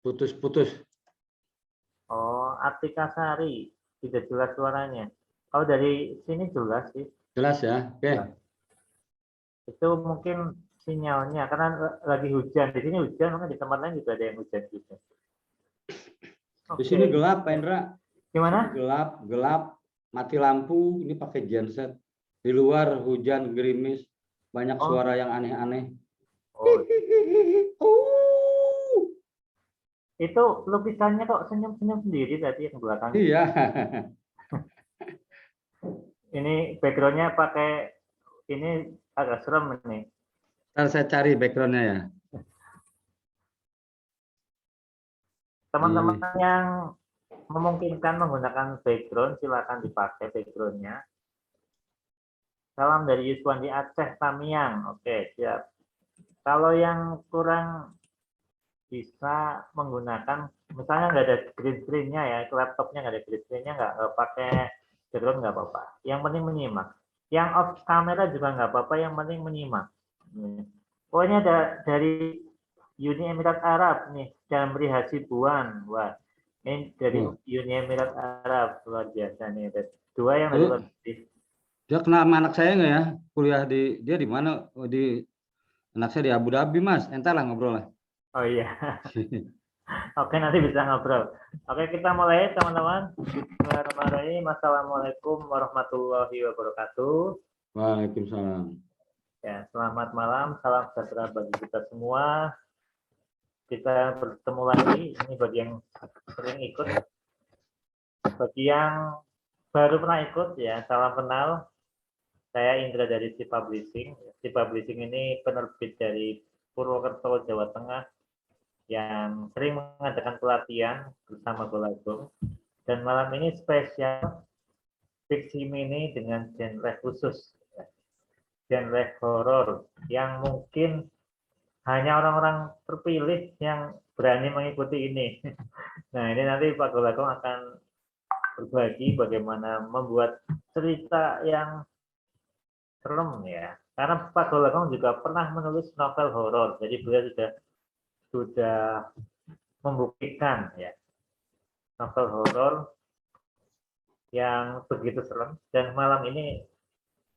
Putus-putus. Oh, Artika Sari, tidak jelas suaranya. Kalau dari sini jelas sih. Jelas ya? Oke. Itu mungkin sinyalnya, karena lagi hujan. Di sini hujan, maka di tempat lain juga ada yang hujan juga. Di sini gelap, Pak Indra. Gimana? Gelap, mati lampu, ini pakai genset. Di luar hujan, gerimis, banyak suara yang aneh-aneh. Oh. Itu lukisannya kok senyum-senyum sendiri tadi yang belakang. Iya. Ini backgroundnya pakai, ini agak serem nih. Ntar saya cari backgroundnya ya. Teman-teman yang memungkinkan menggunakan background, silakan dipakai backgroundnya. Salam dari Yuswan di Aceh, Tamiang. Oke, siap. Kalau yang kurang bisa menggunakan, misalnya nggak ada green screen-nya ya, laptopnya nggak ada green screen-nya, nggak pakai background nggak apa-apa. Yang penting menyimak. Yang off kamera juga nggak apa-apa, yang penting menyimak. Pokoknya dari Uni Emirat Arab nih, Damri Hasibuan. Wah, ini dari Uni Emirat Arab, luar biasa nih. Ada dua yang dari luar negeri. Dia kenal sama anak saya nggak ya? Kuliah dia di mana? Di anak saya di Abu Dhabi, Mas. Entar lah ngobrol lah. Oh iya. Oke, nanti bisa ngobrol. Oke, kita mulai teman-teman. Bismillahirrahmanirrahim. Assalamualaikum warahmatullahi wabarakatuh. Waalaikumsalam. Ya, selamat malam. Salam sejahtera bagi kita semua. Kita bertemu lagi. Ini bagi yang sering ikut. Bagi yang baru pernah ikut, ya, salam kenal. Saya Indra dari Si Publishing. Si Publishing ini penerbit dari Purwokerto, Jawa Tengah, yang sering mengadakan pelatihan bersama Golagong. Dan malam ini spesial fiksi mini dengan genre khusus, genre horor, yang mungkin hanya orang-orang terpilih yang berani mengikuti ini. Nah, ini nanti Pak Golagong akan berbagi bagaimana membuat cerita yang serem ya. Karena Pak Golagong juga pernah menulis novel horor, jadi beliau sudah membuktikan ya novel horor yang begitu serem. Dan malam ini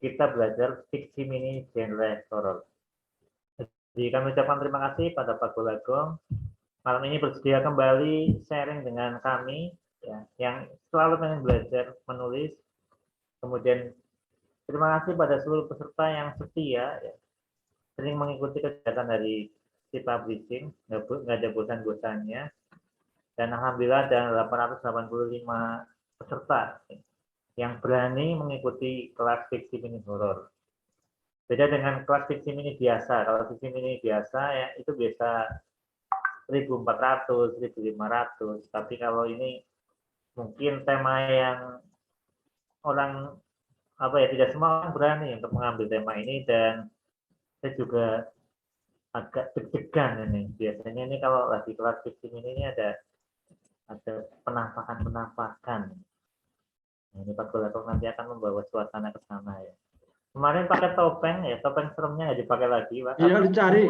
kita belajar fiksi mini genre horor. Jadi kami ucapkan terima kasih pada Pak Golagong. Malam ini bersedia kembali sharing dengan kami ya, yang selalu pengen belajar menulis. Kemudian terima kasih pada seluruh peserta yang setia ya, sering mengikuti kegiatan dari Si Publishing, nggak ada bosan-bosannya. Dan alhamdulillah ada 885 peserta yang berani mengikuti kelas fiksi mini horor. Beda dengan kelas fiksi mini biasa. Kalau fiksi mini biasa ya itu biasa 1.400, 1.500. Tapi kalau ini mungkin tema yang orang tidak semua orang berani untuk mengambil tema ini, dan saya juga agak deg-degan ini. Biasanya ini kalau lagi kelas fiksi ini ada penampakan. Nah, ini Pak Golagong nanti akan membawa suasana ke sana ya. Kemarin pakai topeng ya, topeng seremnya nggak dipakai lagi, Pak. Iya, dicari.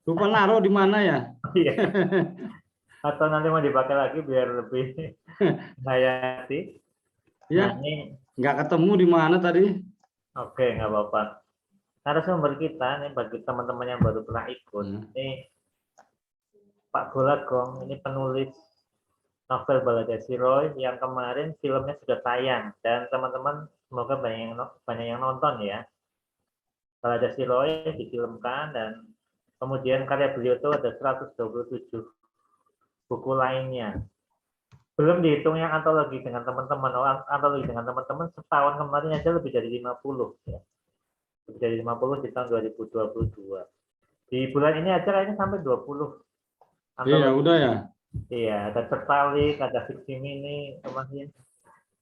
Lupa naruh di mana ya? Iya. Atau nanti mau dipakai lagi biar lebih hayati. Iya. Nah, ini nggak ketemu di mana tadi. Oke, nggak apa-apa. Narasumber kita nih bagi teman-teman yang baru pernah ikut, ini Pak Golagong, ini penulis novel Balada Siroy yang kemarin filmnya sudah tayang, dan teman-teman semoga banyak yang nonton ya. Balada Siroy difilmkan, dan kemudian karya beliau itu ada 127 buku lainnya. Belum dihitung yang antologi dengan teman-teman. Antologi dengan teman-teman setahun kemarin aja lebih dari 50 ya. Lebih dari 50 di tahun 2022. Di bulan ini aja kayaknya sampai 20. Iya, udah ya. Iya, ada tertalik, ada fiksi mini kemarin.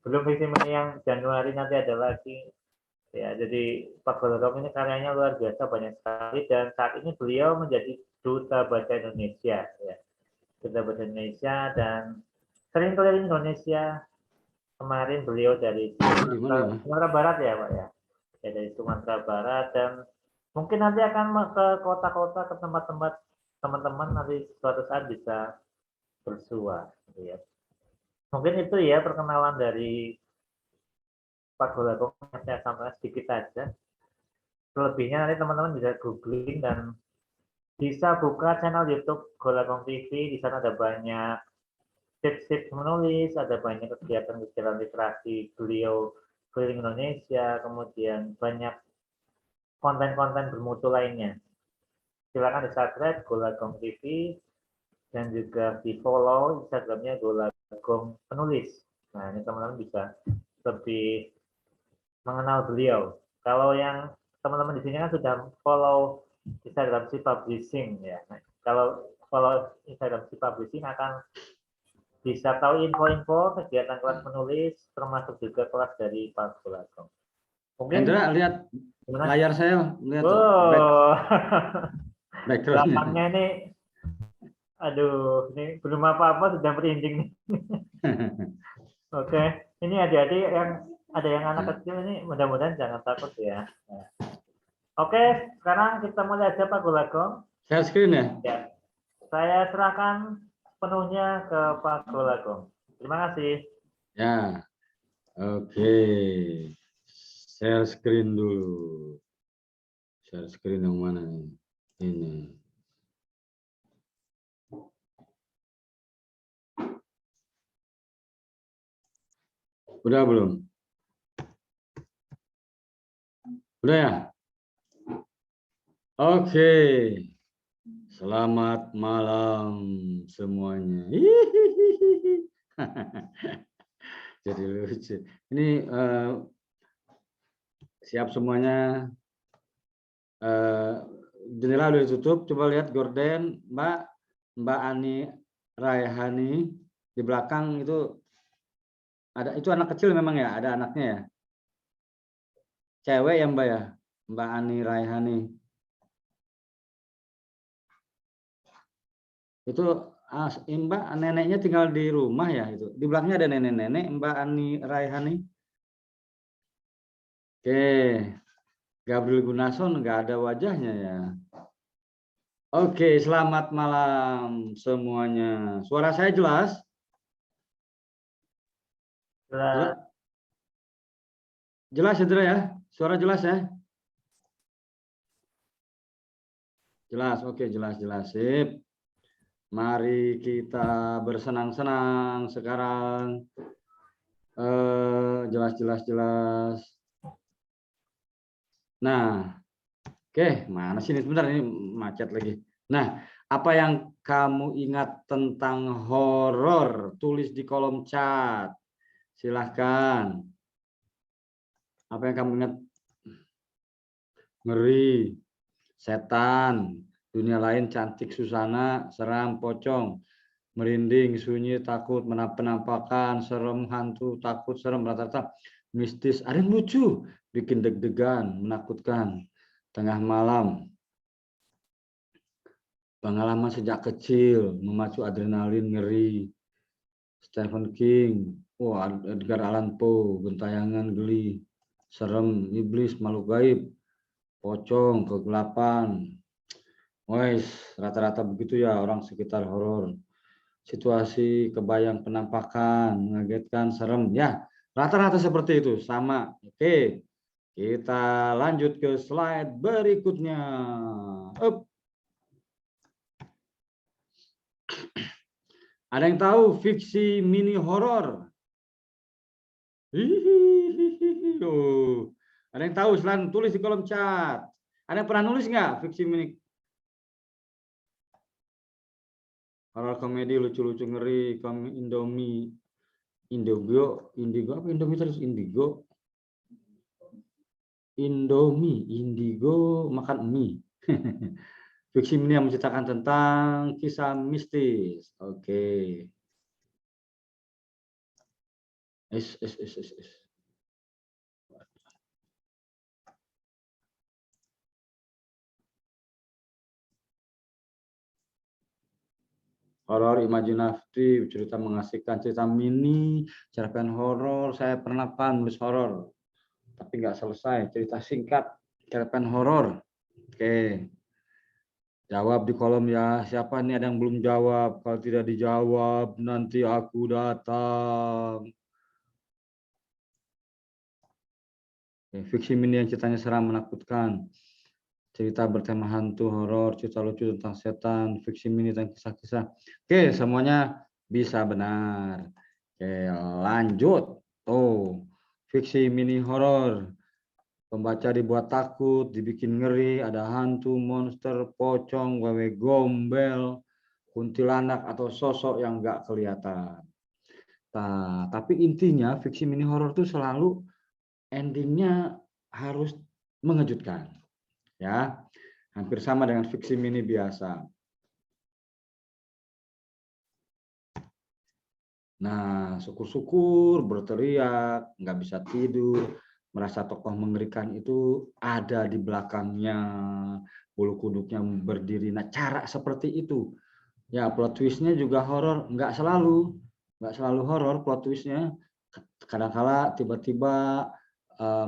Belum fiksi mini yang Januari, nanti ada lagi. Ya, jadi Pak Golagong ini karyanya luar biasa, banyak sekali, dan saat ini beliau menjadi duta bahasa Indonesia ya. Duta bahasa Indonesia dan sering keliling Indonesia. Kemarin beliau dari Sumatera Barat ya, Pak ya. Ya, dari Sumatera Barat, dan mungkin nanti akan ke kota-kota, ke tempat-tempat teman-teman nanti suatu saat bisa bersua. Gitu ya. Mungkin itu ya perkenalan dari Pak Golagong yang saya sampaikan sedikit saja. Selebihnya nanti teman-teman bisa googling dan bisa buka channel YouTube Golagong TV. Di sana ada banyak tips-tips menulis, ada banyak kegiatan-kegiatan literasi beliau keliling Indonesia, kemudian banyak konten-konten bermutu lainnya. Silakan di-subscribe Golagong TV dan juga di-follow Instagramnya Golagong Penulis. Nah, ini teman-teman bisa lebih mengenal beliau. Kalau yang teman-teman di sini kan sudah follow Instagram si Publishing ya. Nah, kalau follow Instagram si Publishing akan bisa tahu info-info kegiatan kelas menulis, termasuk juga kelas dari Pak Golagong. Mungkin Hendra, lihat gimana? layar saya, lihat Oh, backgroundnya. belakangnya ini, aduh, ini belum apa-apa sudah merinding nih. Oke, ini adik-adik yang ada yang anak kecil ini, mudah-mudahan jangan takut ya. Nah. Oke, sekarang kita mulai aja Pak Golagong. Share screen ya? Ya, saya serahkan penuhnya ke Pak Golagong. Terima kasih. Ya, oke. Share screen dulu. Share screen yang mana nih? Ini. Udah belum? Udah ya? Oke. Selamat malam semuanya. Jadi lucu. Ini siap semuanya. Jendela udah ditutup. Coba lihat gorden, Mbak Ani Raihani di belakang itu ada, itu anak kecil memang ya, ada anaknya ya. Cewek ya Mbak ya, Mbak Ani Raihani. Itu Mbak neneknya tinggal di rumah ya itu. Di belakangnya ada nenek-nenek Mbak Ani Raihani. Oke. Gabriel Gunason nggak ada wajahnya ya. Oke, selamat malam semuanya. Suara saya jelas? Jelas Hendra ya? Suara jelas ya? Jelas, oke, jelas. Sip. Mari kita bersenang-senang sekarang. Jelas. Nah, oke, mana sini sebentar ini macet lagi. Nah, apa yang kamu ingat tentang horor? Tulis di kolom chat. Silahkan. Apa yang kamu ingat? Ngeri, setan, dunia lain, cantik, susana, seram, pocong, merinding, sunyi, takut, penampakan, serem, hantu, takut, serem, rata-rata mistis, ada yang lucu, bikin deg-degan, menakutkan, tengah malam, pengalaman sejak kecil, memacu adrenalin, ngeri, Stephen King, Edgar Allan Poe, gentayangan, geli, serem, iblis, makhluk gaib, pocong, kegelapan. Wes, rata-rata begitu ya orang sekitar horor. Situasi kebayang penampakan, mengagetkan, serem. Ya, rata-rata seperti itu, sama. Oke, kita lanjut ke slide berikutnya. Ada yang tahu fiksi mini horor? Ada yang tahu? Silahkan tulis di kolom chat. Ada yang pernah nulis nggak fiksi mini horor komedi lucu-lucu ngeri, Indomie, Indigo apa Indomie terus Indigo, Indigo makan mie. Fiksi mini yang menceritakan tentang kisah mistis. Oke. Horor imajinatif, cerita mengasihkan, cerita mini, cerpen horor. Saya pernah nulis horor, tapi nggak selesai. Cerita singkat, cerpen horor. Oke. Jawab di kolom ya. Siapa nih ada yang belum jawab? Kalau tidak dijawab, nanti aku datang. Fiksi mini yang ceritanya seram menakutkan. Cerita bertema hantu, horor, cerita lucu tentang setan, fiksi mini tentang kisah-kisah. Oke, semuanya bisa benar. Oke, lanjut. Oh, fiksi mini horor. Pembaca dibuat takut, dibikin ngeri, ada hantu, monster, pocong, wewe gombel, kuntilanak, atau sosok yang nggak kelihatan. Nah, tapi intinya fiksi mini horor itu selalu endingnya harus mengejutkan. Ya, hampir sama dengan fiksi mini biasa. Nah, syukur-syukur berteriak, nggak bisa tidur, merasa tokoh mengerikan itu ada di belakangnya, bulu kuduknya berdiri. Nah, cara seperti itu. Ya, plot twist-nya juga horor, nggak selalu horor plot twist-nya. Kadang-kala tiba-tiba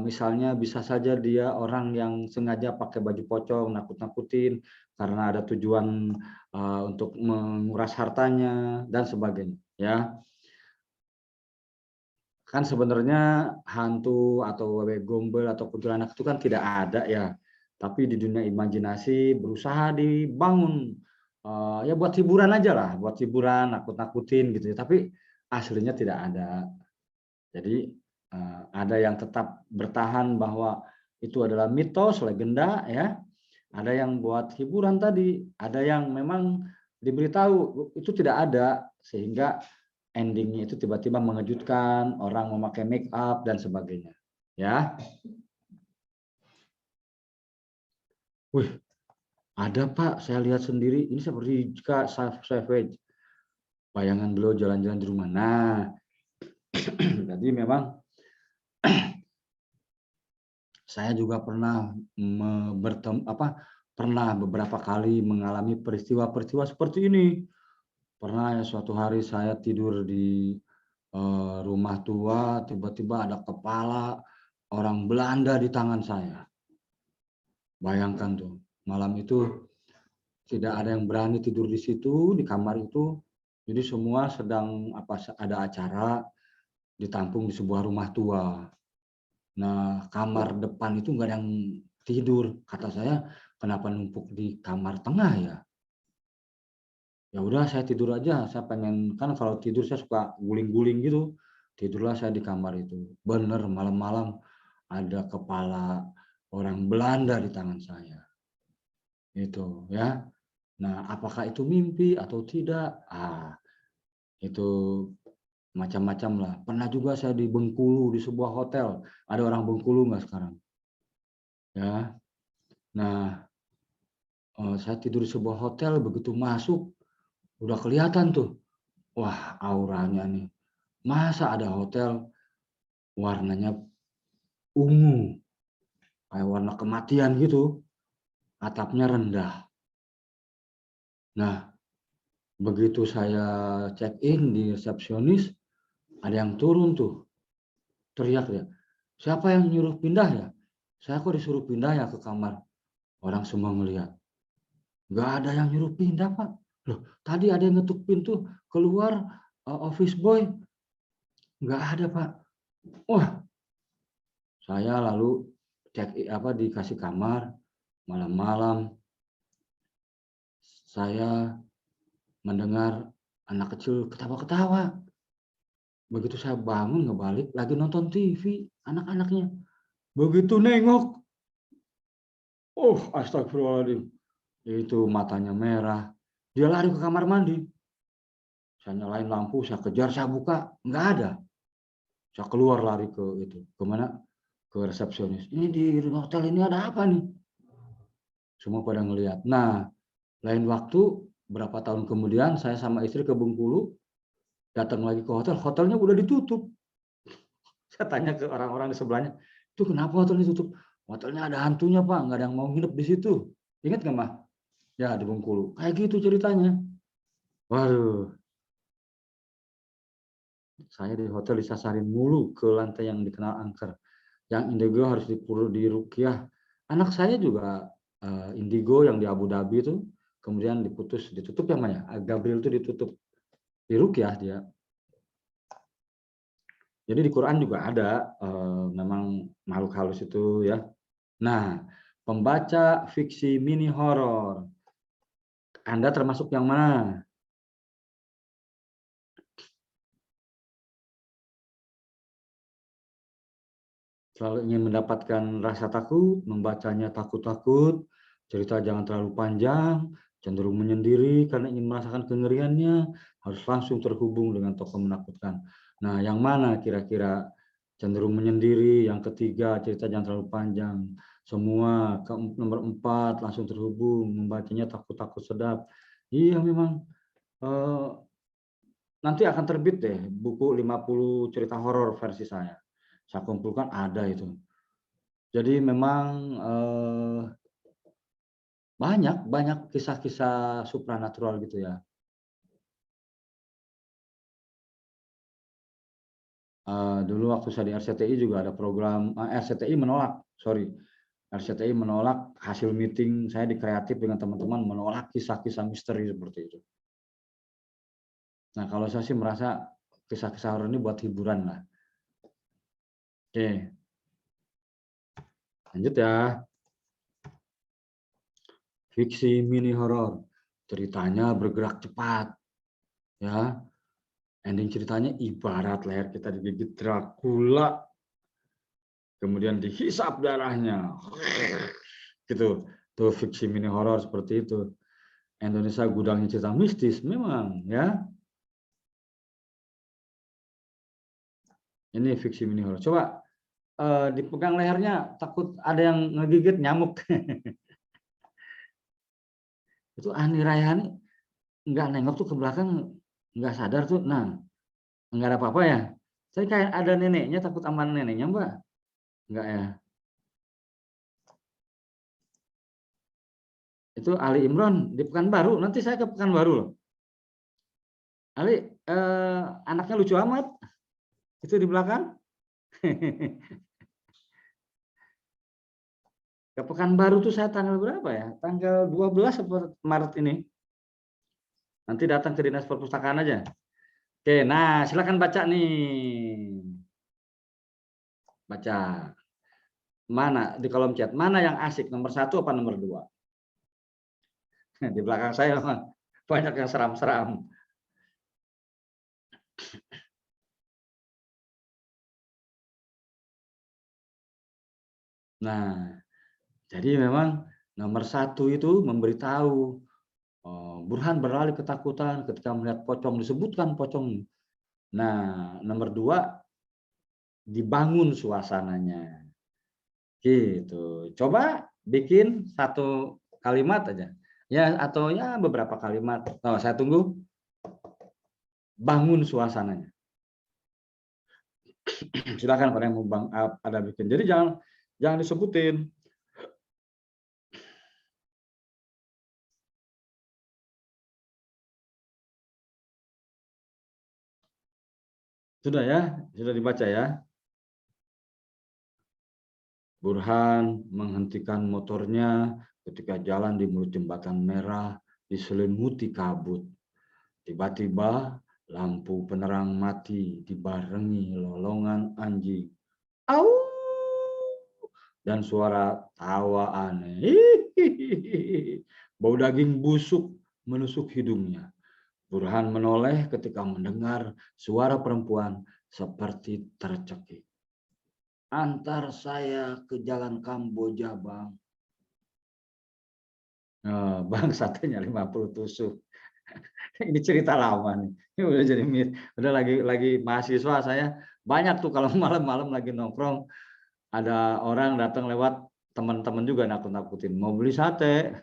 misalnya bisa saja dia orang yang sengaja pakai baju pocong, nakut-nakutin karena ada tujuan untuk menguras hartanya dan sebagainya. Ya, kan sebenarnya hantu atau wewe gombel atau kuntilanak itu kan tidak ada ya, tapi di dunia imajinasi berusaha dibangun ya buat hiburan aja lah, buat hiburan, nakut-nakutin gitu ya, tapi aslinya tidak ada. Jadi ada yang tetap bertahan bahwa itu adalah mitos, legenda ya, ada yang buat hiburan tadi, ada yang memang diberitahu itu tidak ada sehingga endingnya itu tiba-tiba mengejutkan, orang memakai make up dan sebagainya. Ya, wih, ada Pak, saya lihat sendiri, ini seperti Kak Savage, bayangan beliau jalan-jalan di rumah. Nah, jadi memang saya juga pernah pernah beberapa kali mengalami peristiwa-peristiwa seperti ini. Pernah ya suatu hari saya tidur di rumah tua, tiba-tiba ada kepala orang Belanda di tangan saya. Bayangkan tuh, malam itu tidak ada yang berani tidur di situ, di kamar itu. Jadi semua sedang ada acara ditampung di sebuah rumah tua. Nah, kamar depan itu nggak ada yang tidur. Kata saya, kenapa numpuk di kamar tengah ya? Ya udah saya tidur aja. Saya pengen, kan kalau tidur saya suka guling-guling gitu. Tidurlah saya di kamar itu. Bener malam-malam ada kepala orang Belanda di tangan saya. Itu ya. Nah, apakah itu mimpi atau tidak? Itu macam-macam lah. Pernah juga saya di Bengkulu di sebuah hotel. Ada orang Bengkulu nggak sekarang? Ya. Nah, saya tidur di sebuah hotel, begitu masuk udah kelihatan tuh. Wah, auranya nih. Masa ada hotel warnanya ungu, kayak warna kematian gitu, atapnya rendah. Nah, begitu saya check in di resepsionis, ada yang turun tuh, teriak ya, siapa yang nyuruh pindah ya? Saya kok disuruh pindah ya ke kamar. Orang semua ngelihat. Nggak ada yang nyuruh pindah, Pak. Loh, tadi ada yang ngetuk pintu, keluar office boy. Nggak ada, Pak. Wah, saya lalu dikasih kamar, malam-malam saya mendengar anak kecil ketawa-ketawa. Begitu saya bangun ngebalik, lagi nonton TV anak-anaknya. Begitu nengok, oh astagfirullahaladzim, itu matanya merah. Dia lari ke kamar mandi. Saya nyalain lampu, saya kejar, saya buka, nggak ada. Saya keluar lari ke itu, kemana? Ke resepsionis. Ini di hotel ini ada apa nih? Semua pada ngelihat. Nah, lain waktu berapa tahun kemudian saya sama istri ke Bengkulu, datang lagi ke hotel, hotelnya udah ditutup. Saya tanya ke orang-orang di sebelahnya, itu kenapa hotelnya tutup? Hotelnya ada hantunya Pak, nggak ada yang mau nginep di situ. Ingat nggak Mah? Ya di Bengkulu. Kayak gitu ceritanya. Waduh, saya di hotel disasarin mulu ke lantai yang dikenal angker. Yang indigo harus diruqyah. Anak saya juga indigo yang di Abu Dhabi itu kemudian ditutup yang mana? Gabriel itu ditutup di ruqyah dia. Jadi di Quran juga ada memang makhluk halus itu ya. Nah, pembaca fiksi mini horor, Anda termasuk yang mana? Selalu ingin mendapatkan rasa takut, membacanya takut-takut, cerita jangan terlalu panjang, cenderung menyendiri karena ingin merasakan kengeriannya, harus langsung terhubung dengan tokoh menakutkan. Nah, yang mana kira-kira cenderung menyendiri, yang ketiga cerita jangan terlalu panjang, semua nomor 4 langsung terhubung, membacanya takut-takut sedap. Iya memang nanti akan terbit deh buku 50 cerita horor versi saya. Saya kumpulkan ada itu. Jadi memang banyak kisah-kisah supranatural gitu ya. Dulu waktu saya di RCTI juga ada program, RCTI menolak hasil meeting saya di kreatif dengan teman-teman, menolak kisah-kisah misteri seperti itu. Nah kalau saya sih merasa kisah-kisah horor ini buat hiburan lah. Oke, lanjut ya. Fiksi mini horor, ceritanya bergerak cepat, ya. Ending ceritanya ibarat leher kita digigit Dracula, kemudian dihisap darahnya, gitu. Tuh fiksi mini horor seperti itu. Indonesia gudangnya cerita mistis memang, ya. Ini fiksi mini horor. Coba dipegang lehernya, takut ada yang ngegigit nyamuk. Itu Ani Rayani nggak nengok tuh ke belakang, nggak sadar tuh. Nah, nggak ada apa-apa ya. Saya kayak ada neneknya, takut sama neneknya, Mbak. Enggak ya. Itu Ali Imron di Pekanbaru. Nanti saya ke Pekanbaru loh. Ali, anaknya lucu amat. Itu di belakang. Ke Pekanbaru tuh saya tanggal berapa ya? Tanggal 12 Maret ini. Nanti datang ke Dinas Perpustakaan aja. Oke, nah silakan baca nih. Baca. Mana di kolom chat? Mana yang asik? Nomor 1 apa nomor 2? Di belakang saya banyak yang seram-seram. Nah, jadi memang nomor 1 itu memberitahu Burhan beralih ketakutan ketika melihat pocong, disebutkan pocong. Nah, nomor 2 dibangun suasananya. Gitu. Coba bikin 1 kalimat aja. Ya atau ya beberapa kalimat. Oh, saya tunggu. Bangun suasananya. Silakan pada yang mau ada bikin. Jadi jangan disebutin. Sudah ya, sudah dibaca ya. Burhan menghentikan motornya ketika jalan di mulut jembatan merah diselimuti kabut. Tiba-tiba lampu penerang mati dibarengi lolongan anjing. Au! Dan suara tawa aneh. Bau daging busuk menusuk hidungnya. Burhan menoleh ketika mendengar suara perempuan seperti tercekik. Antar saya ke jalan Kamboja, Bang. Oh, Bang, satenya 50 tusuk. Ini cerita lama nih. Ini udah jadi udah lagi mahasiswa saya. Banyak tuh kalau malam-malam lagi nongkrong, ada orang datang lewat, teman-teman juga nakut-nakutin. Mau beli sate.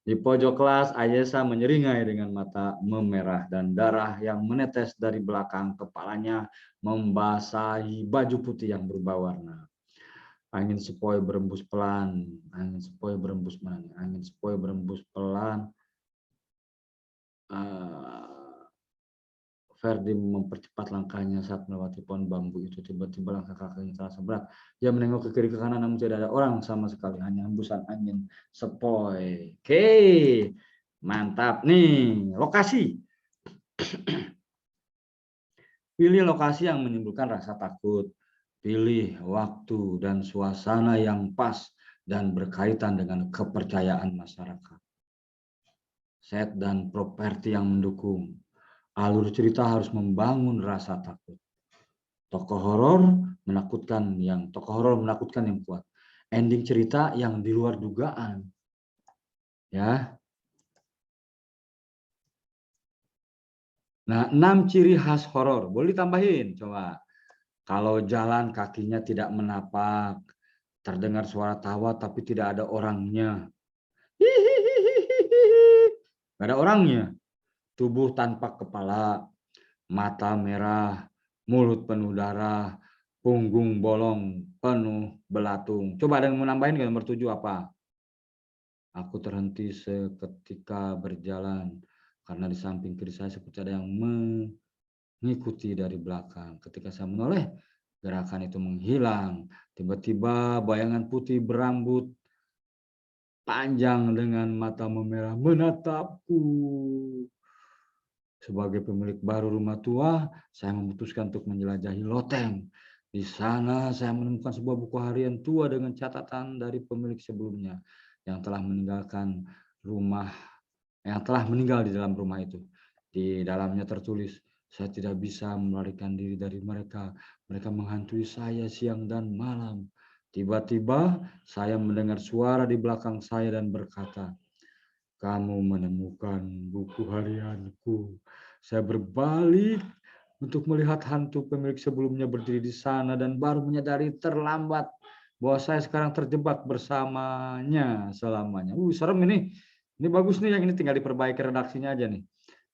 Di pojok kelas, Ayesa menyeringai dengan mata memerah dan darah yang menetes dari belakang kepalanya membasahi baju putih yang berubah warna. Angin sepoi berembus pelan, angin sepoi berembus pelan, angin sepoi berembus pelan. Ferdi mempercepat langkahnya saat melewati pohon bambu itu. Tiba-tiba langkah kakinya terasa berat. Dia menengok ke kiri ke kanan, namun tidak ada orang sama sekali. Hanya hembusan angin sepoi. Oke, mantap nih. Lokasi. Pilih lokasi yang menimbulkan rasa takut. Pilih waktu dan suasana yang pas dan berkaitan dengan kepercayaan masyarakat. Set dan properti yang mendukung. Alur cerita harus membangun rasa takut. Tokoh horor menakutkan yang kuat. Ending cerita yang di luar dugaan. Ya. Nah, 6 ciri khas horor. Boleh ditambahin coba. Kalau jalan kakinya tidak menapak, terdengar suara tawa tapi tidak ada orangnya. Tidak ada orangnya. Tubuh tanpa kepala, mata merah, mulut penuh darah, punggung bolong, penuh belatung. Coba ada yang mau nambahin nggak? Nomor 7 apa? Aku terhenti seketika berjalan karena di samping kiri saya seperti ada yang mengikuti dari belakang. Ketika saya menoleh, gerakan itu menghilang. Tiba-tiba bayangan putih berambut panjang dengan mata memerah menatapku. Sebagai pemilik baru rumah tua, saya memutuskan untuk menjelajahi loteng. Di sana saya menemukan sebuah buku harian tua dengan catatan dari pemilik sebelumnya yang telah meninggal di dalam rumah itu. Di dalamnya tertulis, saya tidak bisa melarikan diri dari mereka. Mereka menghantui saya siang dan malam. Tiba-tiba saya mendengar suara di belakang saya dan berkata, "Kamu menemukan buku harianku." Saya berbalik untuk melihat hantu pemilik sebelumnya berdiri di sana dan baru menyadari terlambat bahwa saya sekarang terjebak bersamanya selamanya. Serem ini. Ini bagus nih, yang ini tinggal diperbaiki redaksinya aja nih.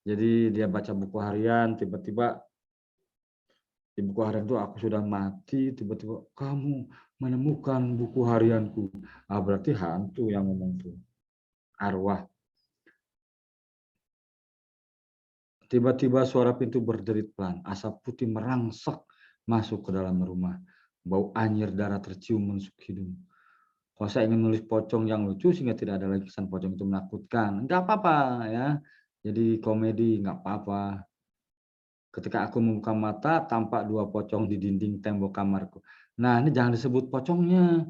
Jadi dia baca buku harian, tiba-tiba di buku harian itu aku sudah mati, tiba-tiba kamu menemukan buku harianku. Berarti hantu yang ngomong tuh. Arwah. Tiba-tiba suara pintu berderit pelan. Asap putih merangsek masuk ke dalam rumah. Bau anyir darah tercium menusuk hidung. Kalau saya ingin menulis pocong yang lucu sehingga tidak ada lagi kesan pocong itu menakutkan, nggak apa-apa ya. Jadi komedi nggak apa-apa. Ketika aku membuka mata, tampak 2 pocong di dinding tembok kamarku. Nah, ini jangan disebut pocongnya.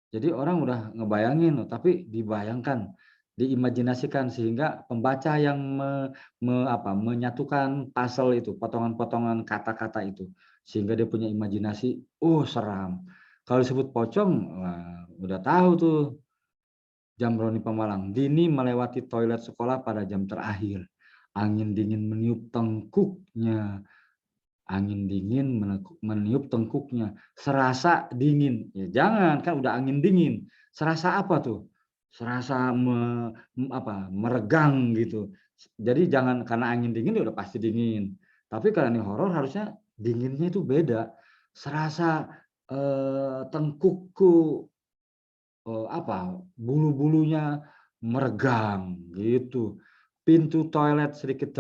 Jadi orang udah ngebayangin, tapi dibayangkan, diimajinasikan sehingga pembaca yang menyatukan puzzle itu, potongan-potongan kata-kata itu, sehingga dia punya imajinasi, oh seram. Kalau disebut pocong, wah, udah tahu tuh. Jam Roni Pemalang. Dini melewati toilet sekolah pada jam terakhir. Angin dingin meniup tengkuknya. Angin dingin meniup tengkuknya. Serasa dingin. Ya jangan, kan udah angin dingin. Serasa apa tuh? Serasa meregang gitu. Jadi jangan karena angin dingin udah pasti dingin. Tapi kalau ini horor harusnya dinginnya itu beda. Serasa tengkukku bulu-bulunya meregang gitu. Pintu toilet sedikit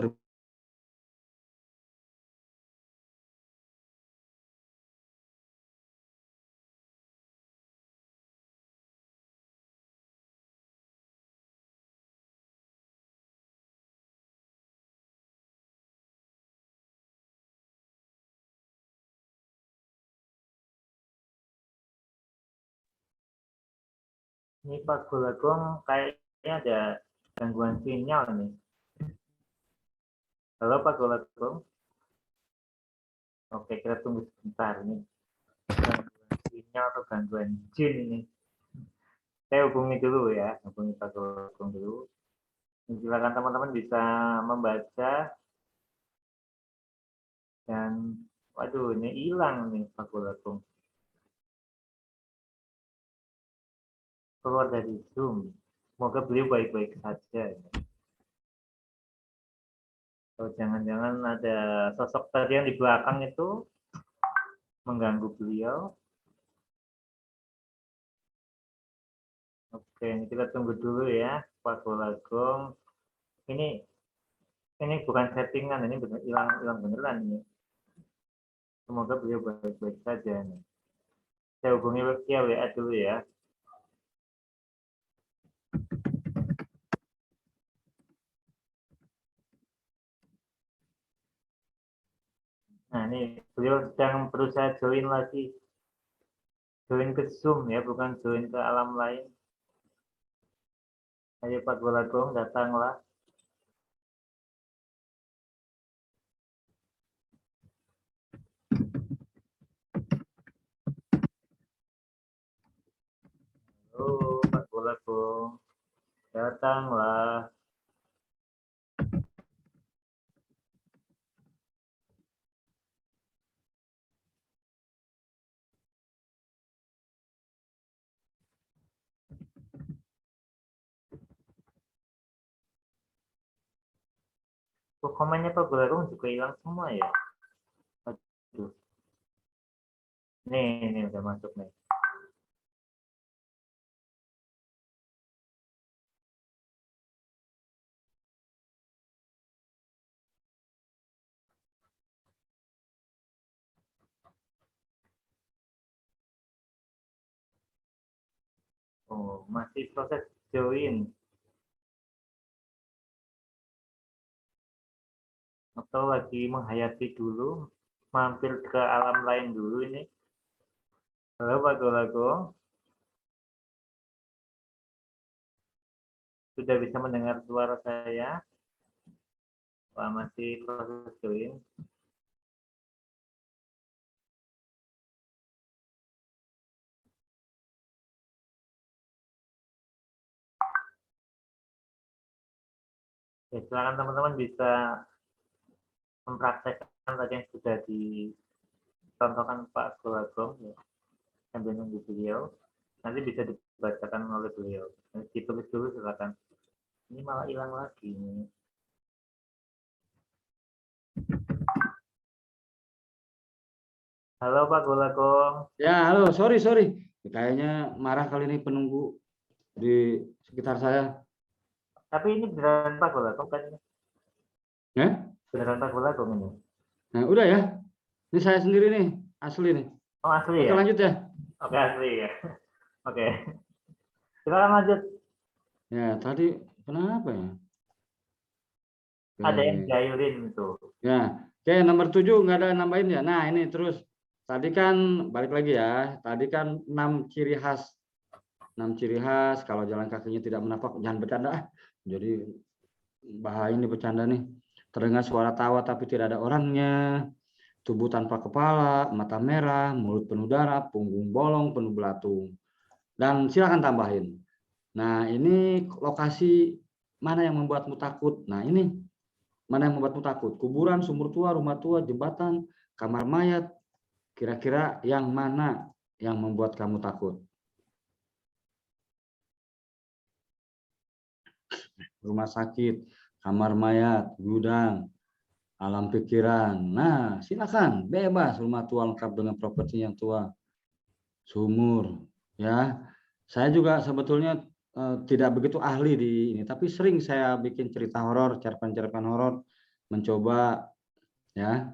Ini Pak Gulagong kayaknya ada gangguan sinyal nih. Halo Pak Gulagong. Oke, kita tunggu sebentar nih. Gangguan sinyal atau gangguan jin ini. Saya hubungi dulu ya, hubungi Pak Gulagong dulu. Silakan teman-teman bisa membaca dan waduh ini hilang nih Pak Gulagong. Keluar dari Zoom. Semoga beliau baik-baik saja. Atau jangan-jangan ada sosok tadi yang di belakang itu mengganggu beliau. Oke, ini kita tunggu dulu ya, Pak Gulagong. Ini Ini bukan settingan, ini benar hilang beneran ini. Semoga beliau baik-baik saja nih. Saya hubungi via WA dulu ya. Nah, ini beliau sedang berusaha join lagi. Join ke Zoom ya, bukan join ke alam lain. Ayo Pak Golagong, datanglah. Halo Pak Golagong, datanglah. Kok komennya Pak Golagong juga hilang semua ya? Aduh. Nih udah masuk nih. Oh, masih proses join. Atau lagi menghayati dulu, mampir ke alam lain dulu ini. Halo Pak Golagong, sudah bisa mendengar suara saya? Wah, masih proses join. Ya, silakan teman-teman bisa mempraktekkan tadi yang sudah dicontohkan Pak Golagong ya, sambil nunggu beliau. Nanti bisa dibacakan oleh beliau. Nanti ditulis dulu silakan. Ini malah hilang lagi. Halo Pak Golagong. Ya, halo, sorry. Kayaknya marah kali ini penunggu di sekitar saya. Tapi ini beneran Pak Golagong kan? Ya? Beneran Pak Golagong ini? Nah, udah ya. Ini saya sendiri nih, asli nih. Oh asli Oke, ya? lanjut ya. Oke asli ya. Oke. Silakan lanjut. Ya, tadi kenapa ya? Ada yang Oke. jahilin itu. Ya, oke, nomor 7 nggak ada nambahin ya. Nah, ini terus. Tadi kan, balik lagi ya. Tadi kan 6 ciri khas. 6 ciri khas, kalau jalan kakinya tidak menapak, jangan bercanda. Jadi, bahaya ini bercanda nih. Terdengar suara tawa tapi tidak ada orangnya. Tubuh tanpa kepala, mata merah, mulut penuh darah, punggung bolong, penuh belatung. Dan silakan tambahin. Nah, ini lokasi mana yang membuatmu takut? Nah, ini mana yang membuatmu takut? Kuburan, sumur tua, rumah tua, jembatan, kamar mayat. Kira-kira yang mana yang membuat kamu takut? Rumah sakit, kamar mayat, gudang, alam pikiran. Nah, silakan, bebas. Rumah tua lengkap dengan properti yang tua, sumur, ya. Saya juga sebetulnya tidak begitu ahli di ini, tapi sering saya bikin cerita horor, cerpen-cerpen horor, mencoba ya.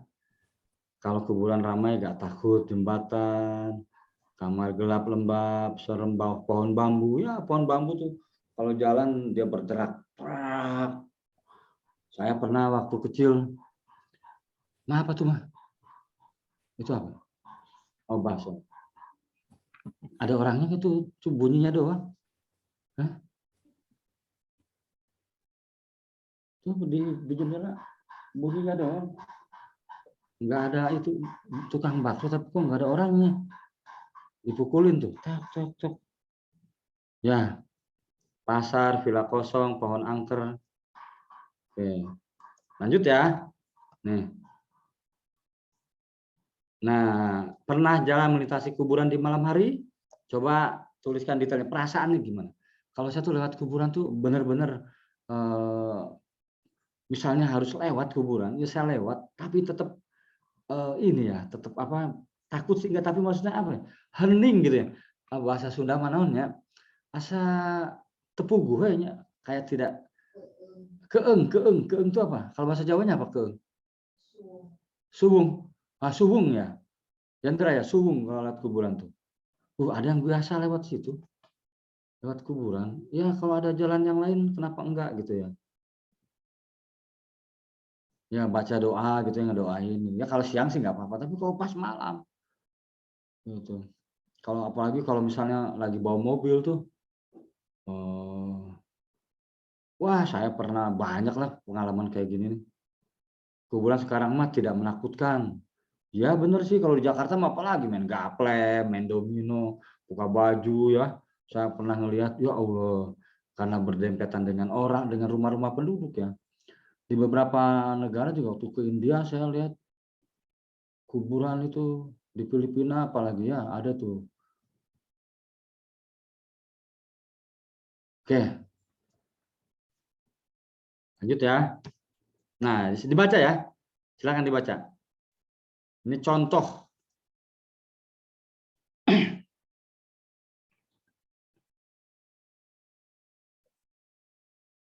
Kalau kuburan ramai gak takut, jembatan, kamar gelap lembab, serem bawah pohon bambu. Ya, pohon bambu tuh kalau jalan dia bergerak. Saya pernah waktu kecil, nah apa tuh mah? Itu apa? Oh, bakso. Ada orangnya gitu, bunyinya doang. Hah? Tuh di jendela bunyinya doang. Nggak ada itu tukang bakso, tapi kok nggak ada orangnya. Dipukulin tuh, tok tok tok. Ya, pasar, villa kosong, pohon angker. Oke, lanjut ya. Nih. Nah, pernah jalan melintasi kuburan di malam hari? Coba tuliskan detailnya, perasaannya gimana? Kalau saya tuh lewat kuburan tuh benar-benar misalnya harus lewat kuburan, ya saya lewat, tapi tetap ini ya, tetap apa? Takut sih enggak, tapi maksudnya apa ya? Hening gitu ya. Bahasa Sunda manaonnya, asa tepuguh we nya, kayak tidak Keeng itu apa? Kalau bahasa Jawanya apa keeng? Suwung. Suwung ya. Yandra ya, suwung kalau lewat kuburan tuh. Ada yang biasa lewat situ. Lewat kuburan. Ya kalau ada jalan yang lain kenapa enggak gitu ya. Ya baca doa gitu, yang ngedoain. Ya kalau siang sih nggak apa-apa, tapi kalau pas malam gitu. Kalau apalagi kalau misalnya lagi bawa mobil tuh, wah saya pernah banyak lah pengalaman kayak gini nih. Kuburan sekarang mah tidak menakutkan. Ya bener sih, kalau di Jakarta mah apalagi main gaple, main domino, buka baju ya. Saya pernah ngelihat, ya Allah, karena berdempetan dengan orang, dengan rumah-rumah penduduk ya. Di beberapa negara juga, waktu ke India saya lihat kuburan itu, di Filipina apalagi ya ada tuh. Oke, lanjut ya. Nah, dibaca ya. Silakan dibaca. Ini contoh.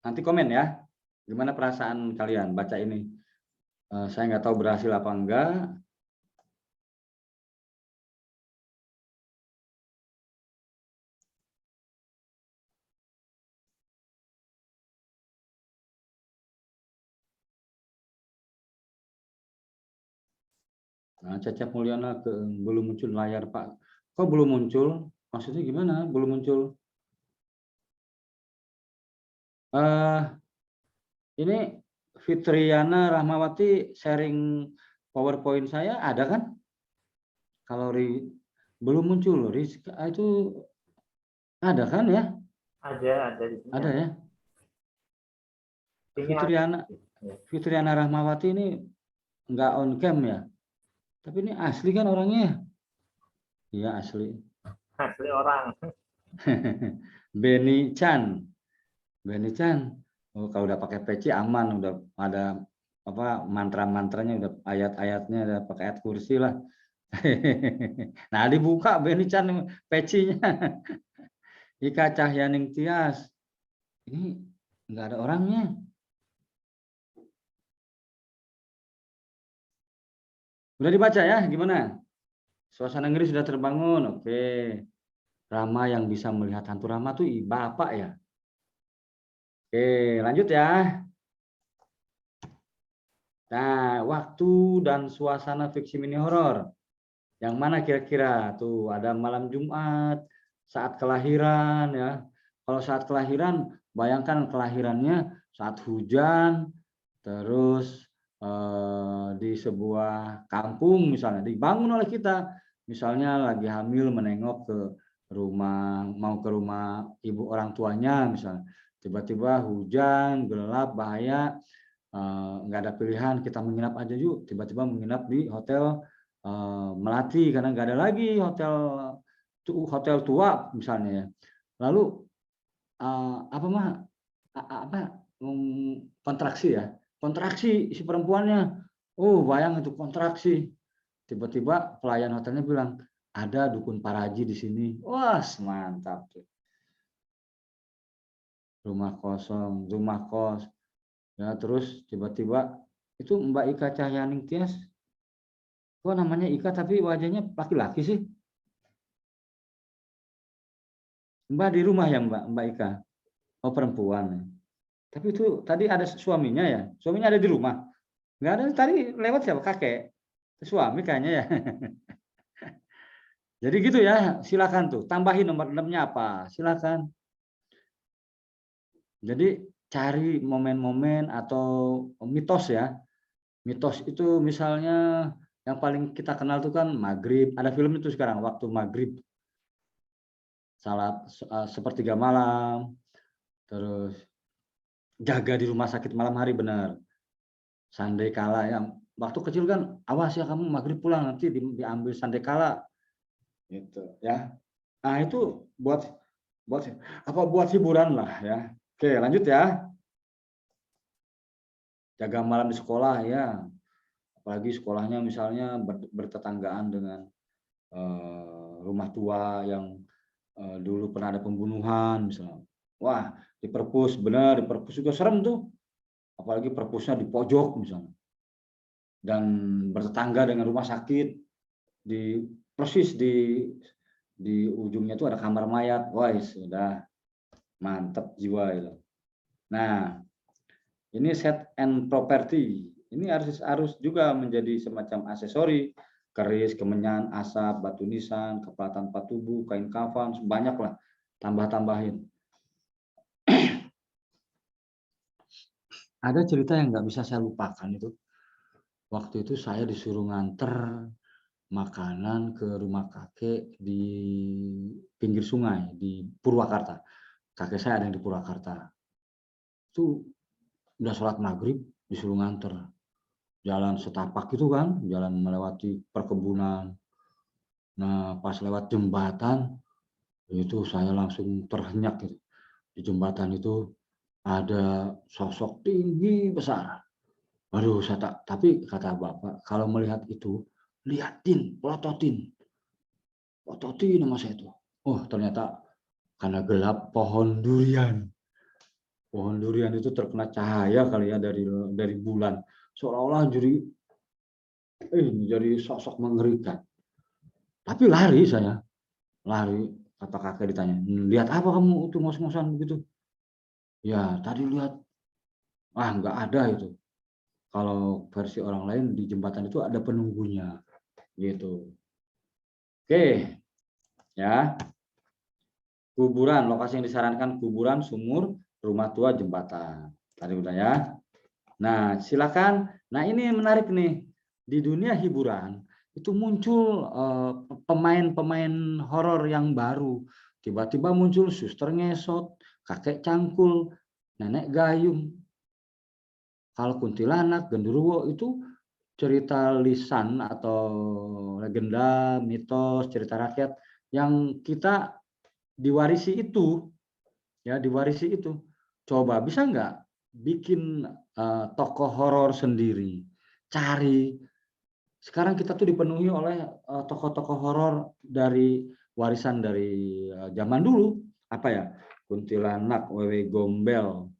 Nanti komen ya. Gimana perasaan kalian baca ini? Saya nggak tahu berhasil apa enggak. Nah, Cecep Mulyana belum muncul layar Pak. Kok belum muncul? Maksudnya gimana? Belum muncul? Ini Fitriana Rahmawati sharing PowerPoint saya ada kan? Kalau belum muncul, Rizka itu ada kan ya? Ada di sini. Ada ya. Fitriana Rahmawati ini nggak on cam ya? Tapi ini asli kan orangnya? Iya asli. Asli orang. Benny Chan. Oh, kalau udah pakai peci aman, udah ada apa mantra-mantranya, udah ayat-ayatnya, udah pakai ayat kursi lah. Nah dibuka Benny Chan pecinya. Ika Cahyaning Tias. Ini nggak ada orangnya. Udah dibaca ya? Gimana? Suasana ngeri sudah terbangun. Oke. Rama yang bisa melihat hantu Rama tuh bapak ya. Oke, lanjut ya. Nah, waktu dan suasana fiksi mini horor. Yang mana kira-kira? Tuh, ada malam Jumat, saat kelahiran ya. Kalau saat kelahiran, bayangkan kelahirannya saat hujan, terus di sebuah kampung misalnya, dibangun oleh kita. Misalnya lagi hamil menengok ke rumah, mau ke rumah ibu orang tuanya misalnya. Tiba-tiba hujan, gelap, bahaya, nggak ada pilihan, kita menginap aja yuk. Tiba-tiba menginap di hotel Melati karena nggak ada lagi hotel tua misalnya ya. Lalu apa mah apa kontraksi ya, kontraksi si perempuannya. Oh bayang itu kontraksi. Tiba-tiba pelayan hotelnya bilang ada dukun Paraji di sini. Wah mantap tuh. Rumah kosong, rumah kos. Ya terus tiba-tiba itu Mbak Ika Cahyaning Tias. Kok namanya Ika tapi wajahnya laki-laki sih? Mbak di rumah ya Mbak Ika? Oh perempuan. Tapi itu tadi ada suaminya ya? Suaminya ada di rumah? Nggak ada, tadi lewat siapa? Kakek? Suami kayaknya ya. Jadi gitu ya, silakan tuh. Tambahin nomor 6-nya apa? Silakan. Jadi cari momen-momen atau mitos ya. Mitos itu misalnya yang paling kita kenal tuh kan maghrib. Ada film itu sekarang, waktu maghrib. Salat sepertiga malam. Terus jaga di rumah sakit malam hari benar. Sandai kala ya. Waktu kecil kan awas ya kamu maghrib pulang nanti diambil sandai kala gitu ya. Nah itu buat hiburan lah ya. Oke lanjut ya. Jaga malam di sekolah ya. Apalagi sekolahnya misalnya bertetanggaan dengan rumah tua yang dulu pernah ada pembunuhan misalnya. Wah di perpus benar, di perpus juga serem tuh. apalagi perpusnya di pojok misalnya, dan bertetangga dengan rumah sakit, persis di ujungnya itu ada kamar mayat. Wah, sudah mantap jiwa itu. Nah, ini set and property. Ini harus juga menjadi semacam aksesori, keris, kemenyan, asap, batu nisan, kepala tanpa tubuh, kain kafan, banyak lah, tambah-tambahin. Ada cerita yang nggak bisa saya lupakan itu. Waktu itu saya disuruh nganter makanan ke rumah kakek di pinggir sungai di Purwakarta. Kakek saya ada yang di Purwakarta. Itu udah sholat maghrib disuruh nganter. Jalan setapak itu kan, jalan melewati perkebunan. Nah, pas lewat jembatan, itu saya langsung terhenyak gitu. Di jembatan itu ada sosok tinggi besar. Waduh, tapi kata bapak, kalau melihat itu, liatin, plototin sama saya itu. Oh, ternyata karena gelap pohon durian. Pohon durian itu terkena cahaya kali ya dari bulan. Seolah-olah jadi sosok mengerikan. Tapi lari saya, lari. Kata kakek ditanya, lihat apa kamu itu ngos-ngosan begitu? Ya, tadi lihat, nggak ada itu. Kalau versi orang lain di jembatan itu ada penunggunya, gitu. Oke, ya. Kuburan, lokasi yang disarankan kuburan, sumur, rumah tua, jembatan. Tadi udah ya. Nah, silakan. Nah, ini menarik nih. Di dunia hiburan itu muncul pemain-pemain horor yang baru. Tiba-tiba muncul suster ngesot, kakek cangkul, nenek gayung. Kalau kuntilanak, genderuwo itu cerita lisan atau legenda, mitos, cerita rakyat yang kita diwarisi itu, ya diwarisi itu. Coba bisa nggak bikin tokoh horor sendiri? Cari. Sekarang kita tuh dipenuhi oleh tokoh-tokoh horor dari warisan dari zaman dulu. Apa ya? Kuntilanak, Wewe Gombel,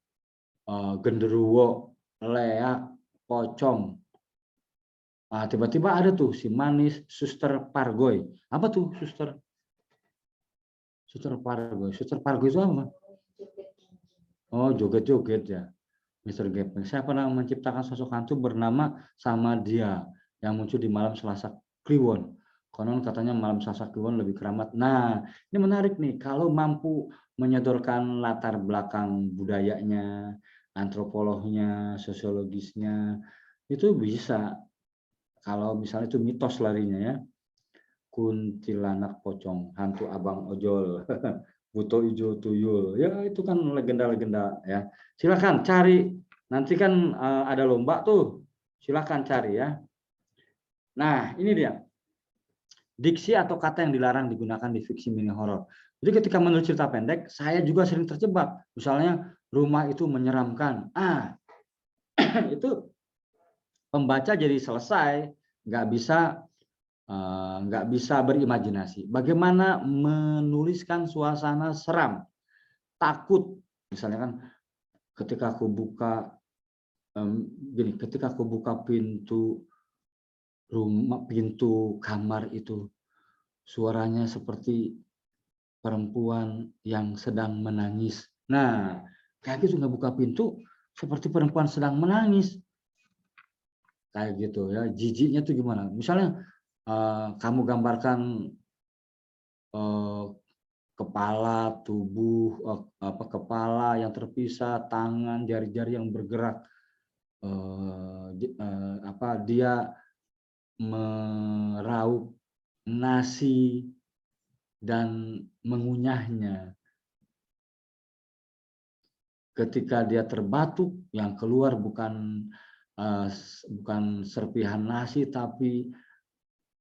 genderuwo, leak, pocong. Tiba-tiba ada tuh si manis, Suster Pargoy. Apa tuh Suster? Suster Pargoy. Suster Pargoy itu apa? Oh, joget-joget ya. Mister Gepeng. Saya pernah menciptakan sosok hantu bernama Sama Dia yang muncul di malam Selasa Kliwon. Konon katanya malam Selasa Kliwon lebih keramat. Nah, ini menarik nih. Kalau mampu menyodorkan latar belakang budayanya, antropolognya, sosiologisnya, itu bisa. Kalau misalnya itu mitos larinya ya. Kuntilanak pocong, hantu abang ojol, buto ijo tuyul. Ya itu kan legenda-legenda ya. Silakan cari. Nanti kan ada lomba tuh. Silakan cari ya. Nah, ini dia. Diksi atau kata yang dilarang digunakan di fiksi mini horor. Jadi ketika menulis cerita pendek, saya juga sering terjebak. Misalnya rumah itu menyeramkan. Itu pembaca jadi selesai, nggak bisa berimajinasi. Bagaimana menuliskan suasana seram, takut, misalnya kan ketika aku buka ketika aku buka pintu rumah, pintu kamar itu, suaranya seperti perempuan yang sedang menangis. Nah, kayak gitu nggak buka pintu, seperti perempuan sedang menangis. Kayak gitu ya, jijiknya tuh gimana? Misalnya kamu gambarkan kepala, tubuh, kepala yang terpisah, tangan, jari-jari yang bergerak, dia meraup nasi dan mengunyahnya. Ketika dia terbatuk, yang keluar bukan serpihan nasi tapi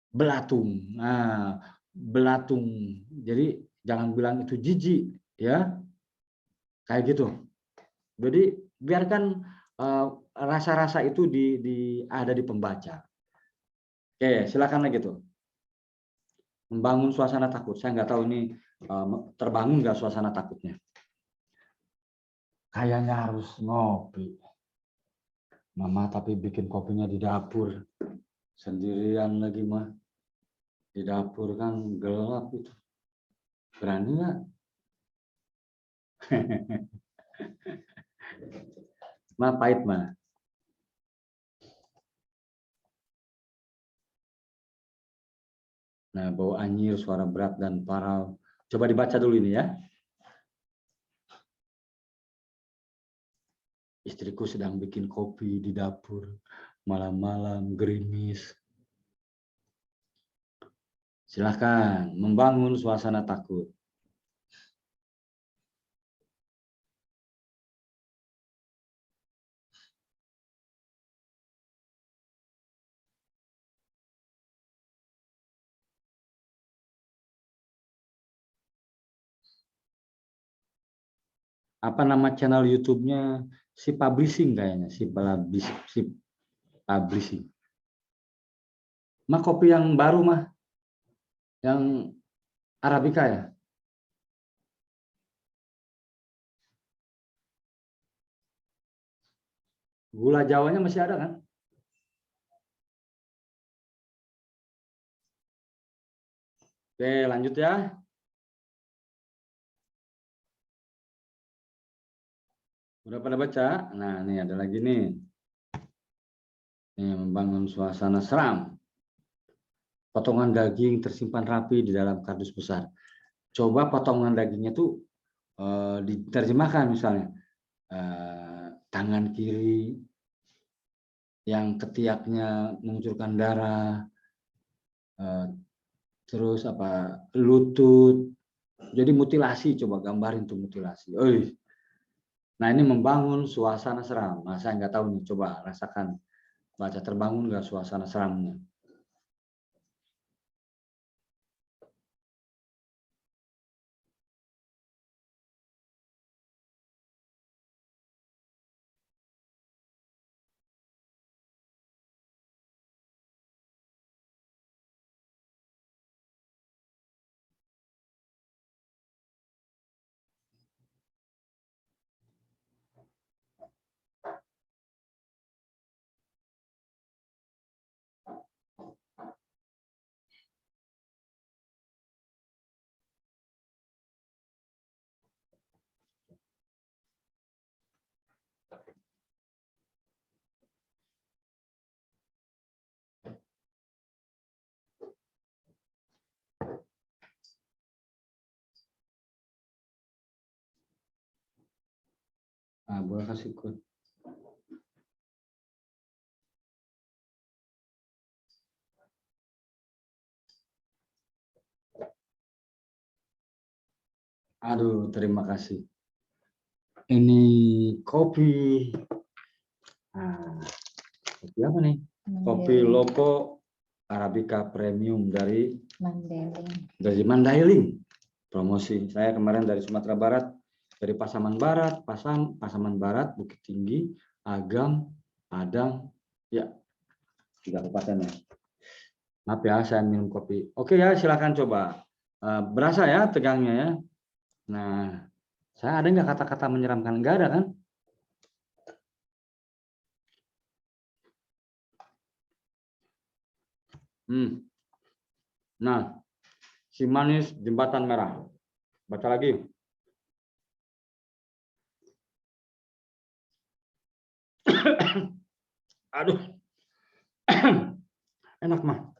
belatung. Nah, belatung. Jadi jangan bilang itu jijik, ya. Kayak gitu. Jadi biarkan rasa-rasa itu ada di pembaca. Oke, silakan lagi tuh. Membangun suasana takut. Saya nggak tahu ini terbangun nggak suasana takutnya. Kayaknya harus ngopi. Mama tapi bikin kopinya di dapur. Sendirian lagi mah. Di dapur kan gelap itu. Berani nggak? Mah pahit mah. Nah, bau anyir, suara berat dan parau. Coba dibaca dulu ini ya. Istriku sedang bikin kopi di dapur. Malam-malam gerimis. Silahkan membangun suasana takut. Apa nama channel YouTube-nya? Si Publishing kayaknya, si Publishing. Mah kopi yang baru mah, yang Arabica ya. Gula Jawanya masih ada kan? Oke, lanjut ya. Udah pada baca? Nah, ini ada lagi nih. Ini membangun suasana seram. Potongan daging tersimpan rapi di dalam kardus besar. Coba potongan dagingnya tuh diterjemahkan misalnya. Tangan kiri yang ketiaknya mengucurkan darah. Terus apa? Lutut. Jadi mutilasi, coba gambarin tuh mutilasi. Nah, ini membangun suasana seram. Nah, saya nggak tahu nih, coba rasakan. Baca terbangun nggak suasana seramnya? Nah, boleh kasih ikut. Aduh, terima kasih. Ini kopi. Nah, kopi apa nih? Kopi Loco Arabica Premium dari Mandailing. Promosi. Saya kemarin dari Sumatera Barat, dari Pasaman Barat, Pasaman Barat, Bukit Tinggi, Agam, Padang, ya 3 kabupaten ya. Maaf ya, saya minum kopi. Oke ya, silakan coba. Berasa ya tegangnya ya. Nah, saya ada nggak kata-kata menyeramkan? Nggak ada kan? Nah, si manis jembatan merah. Baca lagi. Aduh, enak mah.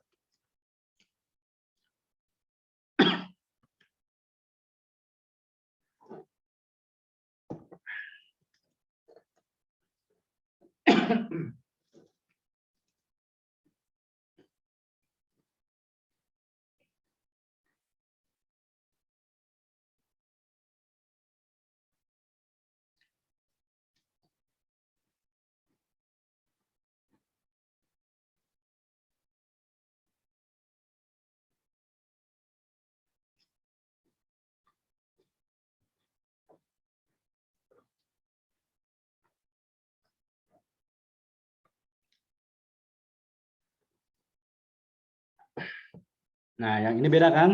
Nah, yang ini beda kan?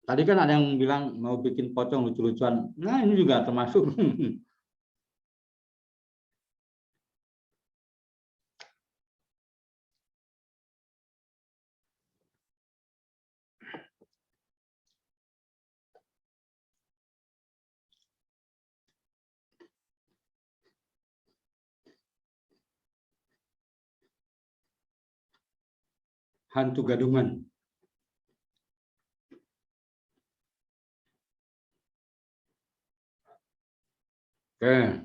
Tadi kan ada yang bilang mau bikin pocong lucu-lucuan. Nah, ini juga termasuk. Hantu gadungan. Oke,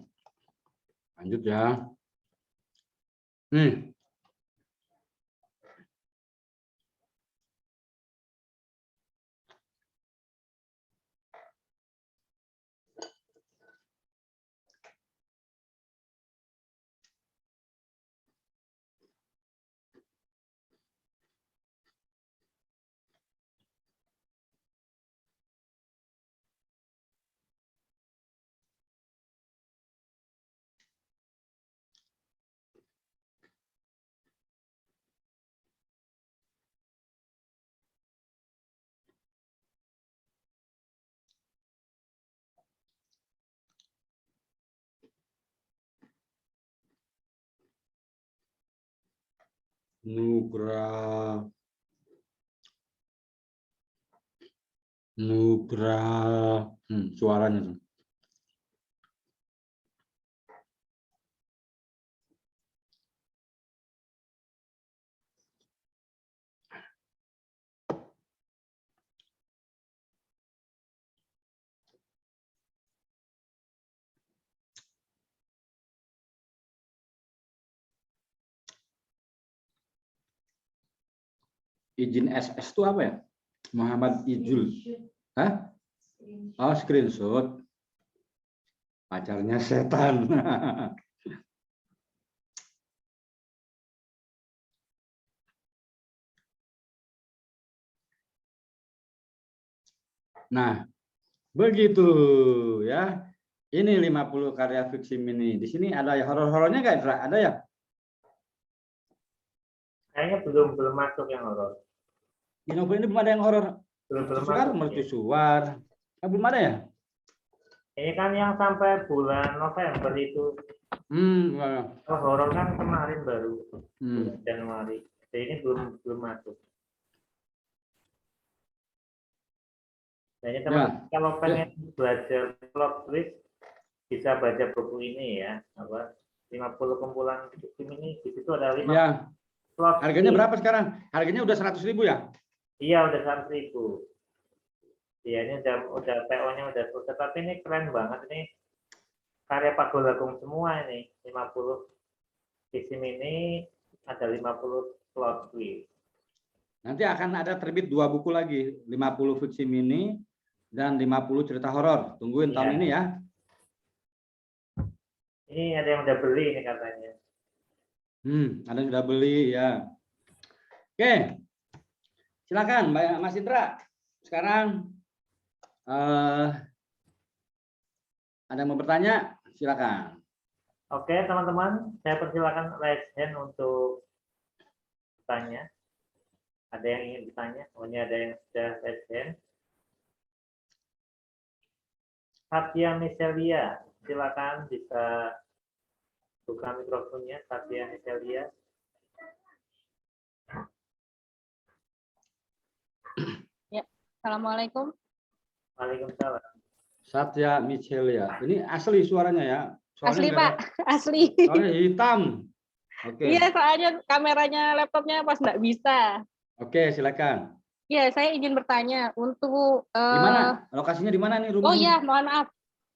lanjut ya. Nih, Nugrah. Nugrah. Suaranya tuh. Izin SS itu apa ya? Muhammad Ijul. Hah? Oh, screenshot. Pacarnya setan. Nah, begitu ya. Ini 50 karya fiksi mini. Di sini ada ya horor-horornya nggak, Indra? Ada ya? Kayaknya belum masuk yang horor. Di novel ini belum ada yang horor. Belum Mercusuar, masuk. mercusuar. Belum ada ya? Ini kan yang sampai bulan November itu. Ya. Oh, horor kan kemarin baru Januari. Jadi ini belum masuk. Nah, ini teman kalau pengen belajar plot twist bisa baca buku ini ya, apa 50 kumpulan film ini. Di situ ada 5 plot. Harganya berapa sekarang? Harganya udah 100.000 ya? Iya, udah 100.000. Iya, ini udah PO-nya udah selesai. Tapi ini keren banget ini. Karya Pak Golagung semua ini. 50 isim ini ada 50 plot twist. Nanti akan ada terbit 2 buku lagi, 50 fiksi mini dan 50 cerita horor. Tungguin tahun ini ya. Ini ada yang udah beli ini katanya. Ada yang udah beli ya. Oke. Silakan Mas Indra. Sekarang ada yang mau bertanya? Silakan. Oke, teman-teman, saya persilakan raise hand untuk bertanya. Ada yang ingin bertanya? Oh, ini ada yang sudah raise hand. Satya Michelia, silakan bisa buka mikrofonnya, Satya Michelia. Ya, assalamualaikum. Waalaikumsalam. Satya Michelia. Ini asli suaranya ya? Soalnya asli Pak, asli. Soalnya hitam. Oke. Iya, soalnya kameranya laptopnya pas nggak bisa. Oke, silakan. Iya, saya izin bertanya untuk di mana? Lokasinya di mana nih rumahnya? Oh iya, mohon maaf.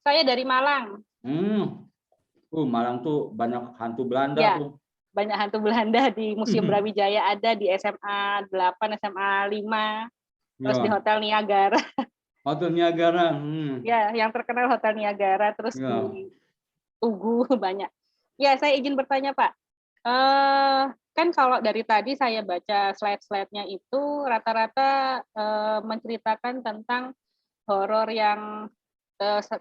Saya dari Malang. Malang tuh banyak hantu Belanda ya, tuh. Banyak hantu Belanda di Museum Brawijaya, ada di SMA 8, SMA 5, terus di Hotel Niagara. Hotel Niagara. Ya, yang terkenal Hotel Niagara, terus di Tugu banyak. Ya, saya izin bertanya Pak. Kan kalau dari tadi saya baca slide-slide-nya itu rata-rata menceritakan tentang horor yang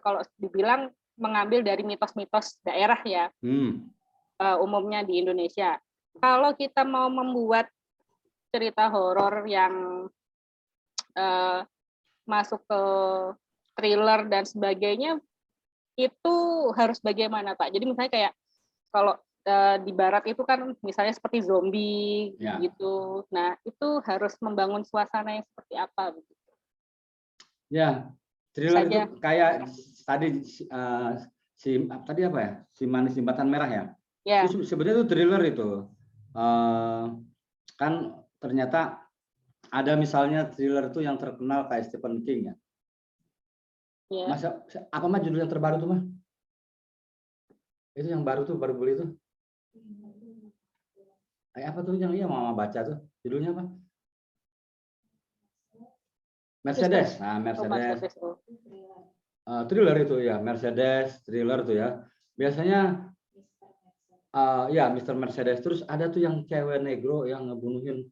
kalau dibilang mengambil dari mitos-mitos daerah ya, umumnya di Indonesia. Kalau kita mau membuat cerita horor yang masuk ke thriller dan sebagainya, itu harus bagaimana Pak? Jadi misalnya kayak kalau di barat itu kan misalnya seperti zombie Ya. gitu. Nah, itu harus membangun suasana yang seperti apa begitu. Ya, thriller Saja. itu kayak tadi tadi apa ya? Si Manis Jembatan Merah ya. Ya. Itu sebenarnya itu thriller itu. Kan ternyata ada misalnya thriller itu yang terkenal kayak Stephen King ya. Ya. Masa apa mah judul yang terbaru tuh mah? Itu yang baru tuh, baru beli tuh. Kayak apa tuh yang mama baca tuh? Judulnya apa? Mercedes. Nah, Mercedes. Thriller itu ya, Mercedes, thriller tuh ya. Biasanya ya Mr. Mercedes. Terus ada tuh yang cewek negro yang ngebunuhin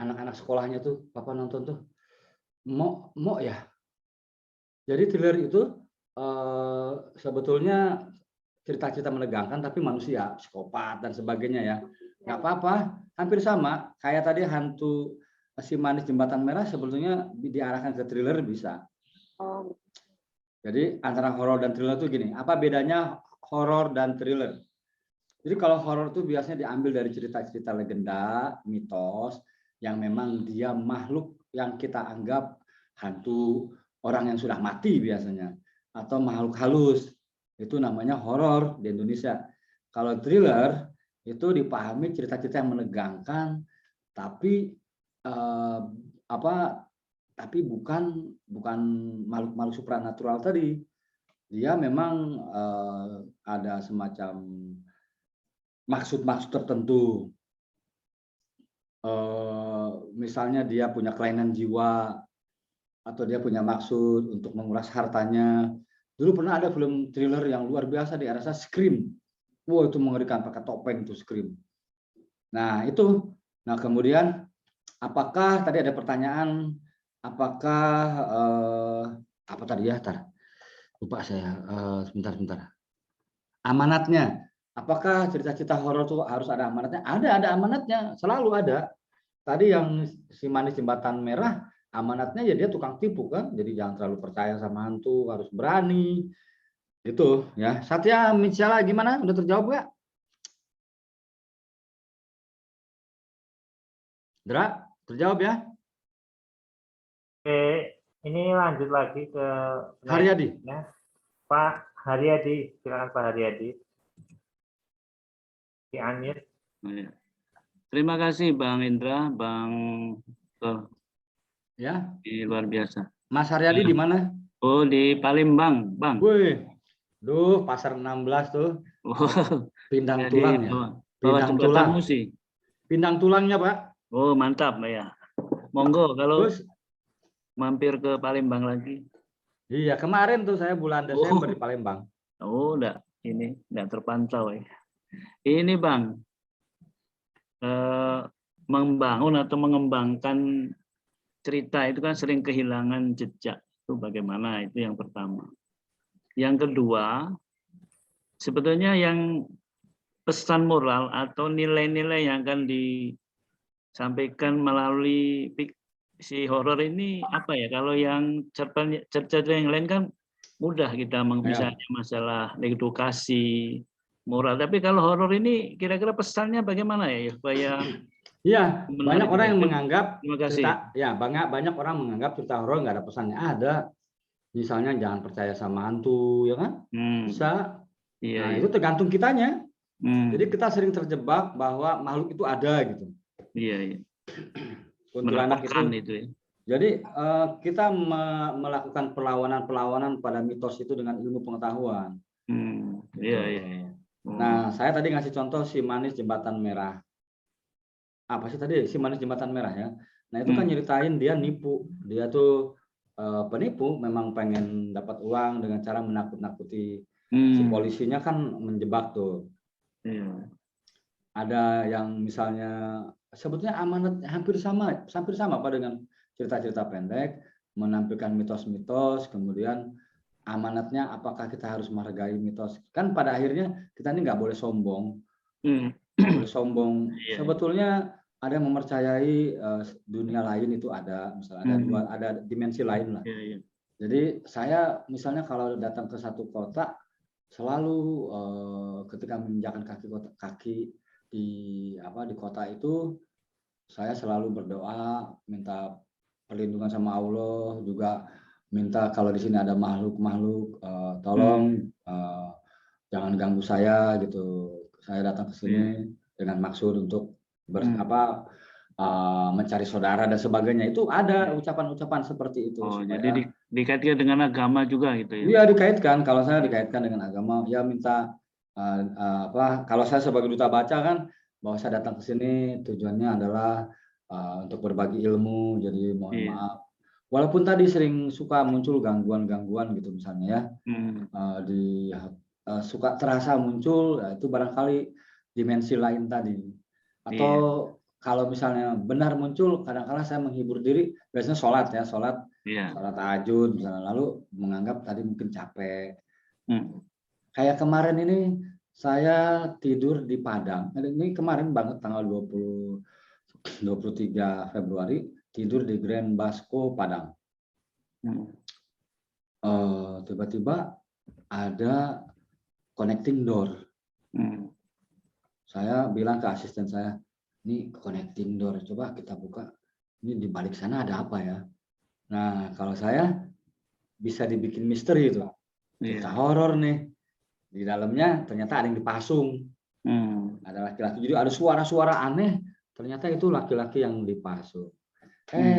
anak-anak sekolahnya tuh. Papa nonton tuh. Mo ya. Jadi thriller itu sebetulnya cerita-cerita menegangkan tapi manusia, psikopat dan sebagainya ya. Nggak apa-apa, hampir sama. Kayak tadi hantu Si Manis Jembatan Merah sebetulnya diarahkan ke thriller bisa. Oh. Jadi antara horor dan thriller itu gini, apa bedanya horor dan thriller? Jadi kalau horor itu biasanya diambil dari cerita-cerita legenda, mitos, yang memang dia makhluk yang kita anggap hantu, orang yang sudah mati biasanya, atau makhluk halus. Itu namanya horor di Indonesia. Kalau thriller itu dipahami cerita-cerita yang menegangkan, tapi tapi bukan makhluk-makhluk supranatural tadi. Dia memang ada semacam maksud-maksud tertentu. Misalnya dia punya kelainan jiwa atau dia punya maksud untuk menguras hartanya. Dulu pernah ada film thriller yang luar biasa di era saya, Scream. Wow, itu mengerikan, pakai topeng itu Scream. Nah, itu. Nah, kemudian apakah tadi ada pertanyaan, apakah apa tadi ya? Lupa saya. Sebentar. Amanatnya. Apakah cerita-cerita horor itu harus ada amanatnya? Ada amanatnya, selalu ada. Tadi yang Si Manis Jembatan Merah, amanatnya ya dia tukang tipu kan, jadi jangan terlalu percaya sama hantu, harus berani. Itu ya. Satya Michala gimana? Udah terjawab nggak? Dra, terjawab ya? Oke, ini lanjut lagi ke Haryadi. Ya. Pak Haryadi, silakan Pak Haryadi. Di-unmute. Terima kasih Bang Indra, Bang Ya. luar biasa. Mas Haryadi di mana? Oh, di Palembang, Bang. Wih. Duh, pasar 16 tuh. Pindang tulang ya. Pindang tulang. Pindang tulangnya, Pak. Oh, mantap ya. Monggo kalau Terus mampir ke Palembang lagi. Iya, kemarin tuh saya bulan Desember di Palembang. Oh, enggak terpantau ya. Ini Bang, membangun atau mengembangkan cerita itu kan sering kehilangan jejak. Itu bagaimana? Itu yang pertama. Yang kedua, sebetulnya yang pesan moral atau nilai-nilai yang akan disampaikan melalui si horor ini apa ya? Kalau yang cerita yang lain kan mudah kita misalnya masalah edukasi, moral. Tapi kalau horor ini kira-kira pesannya bagaimana ya supaya Iya, banyak orang yang menganggap cerita, banyak orang menganggap cerita horor nggak ada pesannya. Ada. Misalnya jangan percaya sama hantu, ya kan? Bisa. Iya, nah, itu tergantung kitanya. Jadi kita sering terjebak bahwa makhluk itu ada gitu. Iya. Kuntilanak itu ya. Jadi kita melakukan perlawanan pada mitos itu dengan ilmu pengetahuan. Iya. Nah, saya tadi ngasih contoh Si Manis Jembatan Merah. Apa sih tadi Si Manis Jembatan Merah ya? Nah, itu kan nyeritain dia nipu. Dia tuh penipu, memang pengen dapat uang dengan cara menakut-nakuti. Si polisinya kan menjebak tuh. Iya. Ada yang misalnya sebetulnya amanat hampir sama Pak dengan cerita-cerita pendek, menampilkan mitos-mitos, kemudian amanatnya apakah kita harus menghargai mitos. Kan pada akhirnya kita ini nggak boleh sombong. Nggak boleh sombong. Iya. Sebetulnya ada yang mempercayai dunia lain itu ada, misalnya ada dimensi lain lah. Iya. Jadi saya misalnya kalau datang ke satu kota selalu ketika menginjakkan kaki di kota itu, saya selalu berdoa minta perlindungan sama Allah, juga minta kalau di sini ada makhluk-makhluk tolong jangan ganggu saya gitu. Saya datang ke sini dengan maksud untuk mencari saudara dan sebagainya. Itu ada ucapan-ucapan seperti itu. Oh, supaya, jadi dikaitkan dengan agama juga gitu ya? Iya, dikaitkan. Kalau saya dikaitkan dengan agama, ya minta kalau saya sebagai duta baca kan, bahwa saya datang ke sini tujuannya adalah untuk berbagi ilmu. Jadi mohon maaf. Walaupun tadi sering suka muncul gangguan-gangguan gitu misalnya ya, suka terasa muncul, ya itu barangkali dimensi lain tadi. Atau kalau misalnya benar muncul, kadang-kadang saya menghibur diri, biasanya sholat tahajud misalnya, lalu menganggap tadi mungkin capek. Kayak kemarin ini saya tidur di Padang. Ini kemarin banget tanggal 23 Februari tidur di Grand Basco Padang. Tiba-tiba ada connecting door. Saya bilang ke asisten saya, ini connecting door, coba kita buka. Ini di balik sana ada apa ya? Nah, kalau saya bisa dibikin misteri itu. Cerita horor nih. Di dalamnya ternyata ada yang dipasung. Ada laki-laki. Jadi ada suara-suara aneh. Ternyata itu laki-laki yang dipasung.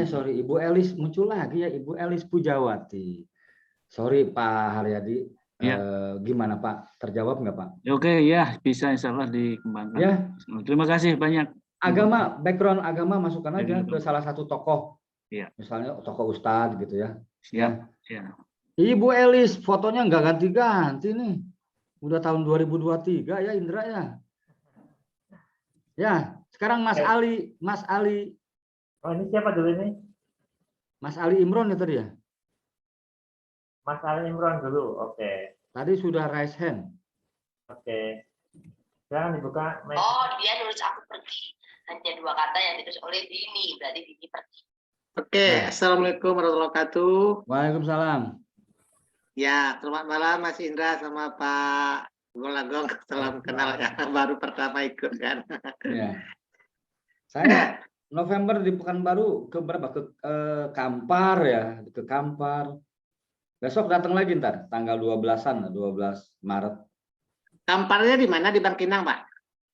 Sorry, Ibu Elis muncul lagi ya, Ibu Elis Pujawati. Sorry Pak Haryadi. Gimana Pak? Terjawab nggak Pak? Oke, ya bisa insya Allah dikembangkan. Ya. Terima kasih banyak. Agama, background agama masukkan aja ke salah satu tokoh. Misalnya tokoh ustadz gitu ya. Ya. Ibu Elis fotonya nggak ganti-ganti nih. Udah tahun 2023 ya Indra ya. Ya, sekarang Mas Ali. Oh, ini siapa dulu ini? Mas Ali Imron ya tadi ya? Mas Ali Imron dulu, oke. Tadi sudah raise hand. Oke. Jangan dibuka. Oh, dia nulis aku pergi. Hanya 2 kata yang ditulis oleh Dini, berarti Dini pergi. Oke, Assalamualaikum warahmatullahi wabarakatuh. Waalaikumsalam. Ya, selamat malam Mas Indra sama Pak Golagong. Salam kenal ya, baru pertama ikut kan. Ya. Saya November di Pekanbaru ke Kampar ya, ke Kampar. Besok datang lagi ntar, tanggal 12-an, 12 Maret. Kamparnya di mana? Di Bangkinang, Pak?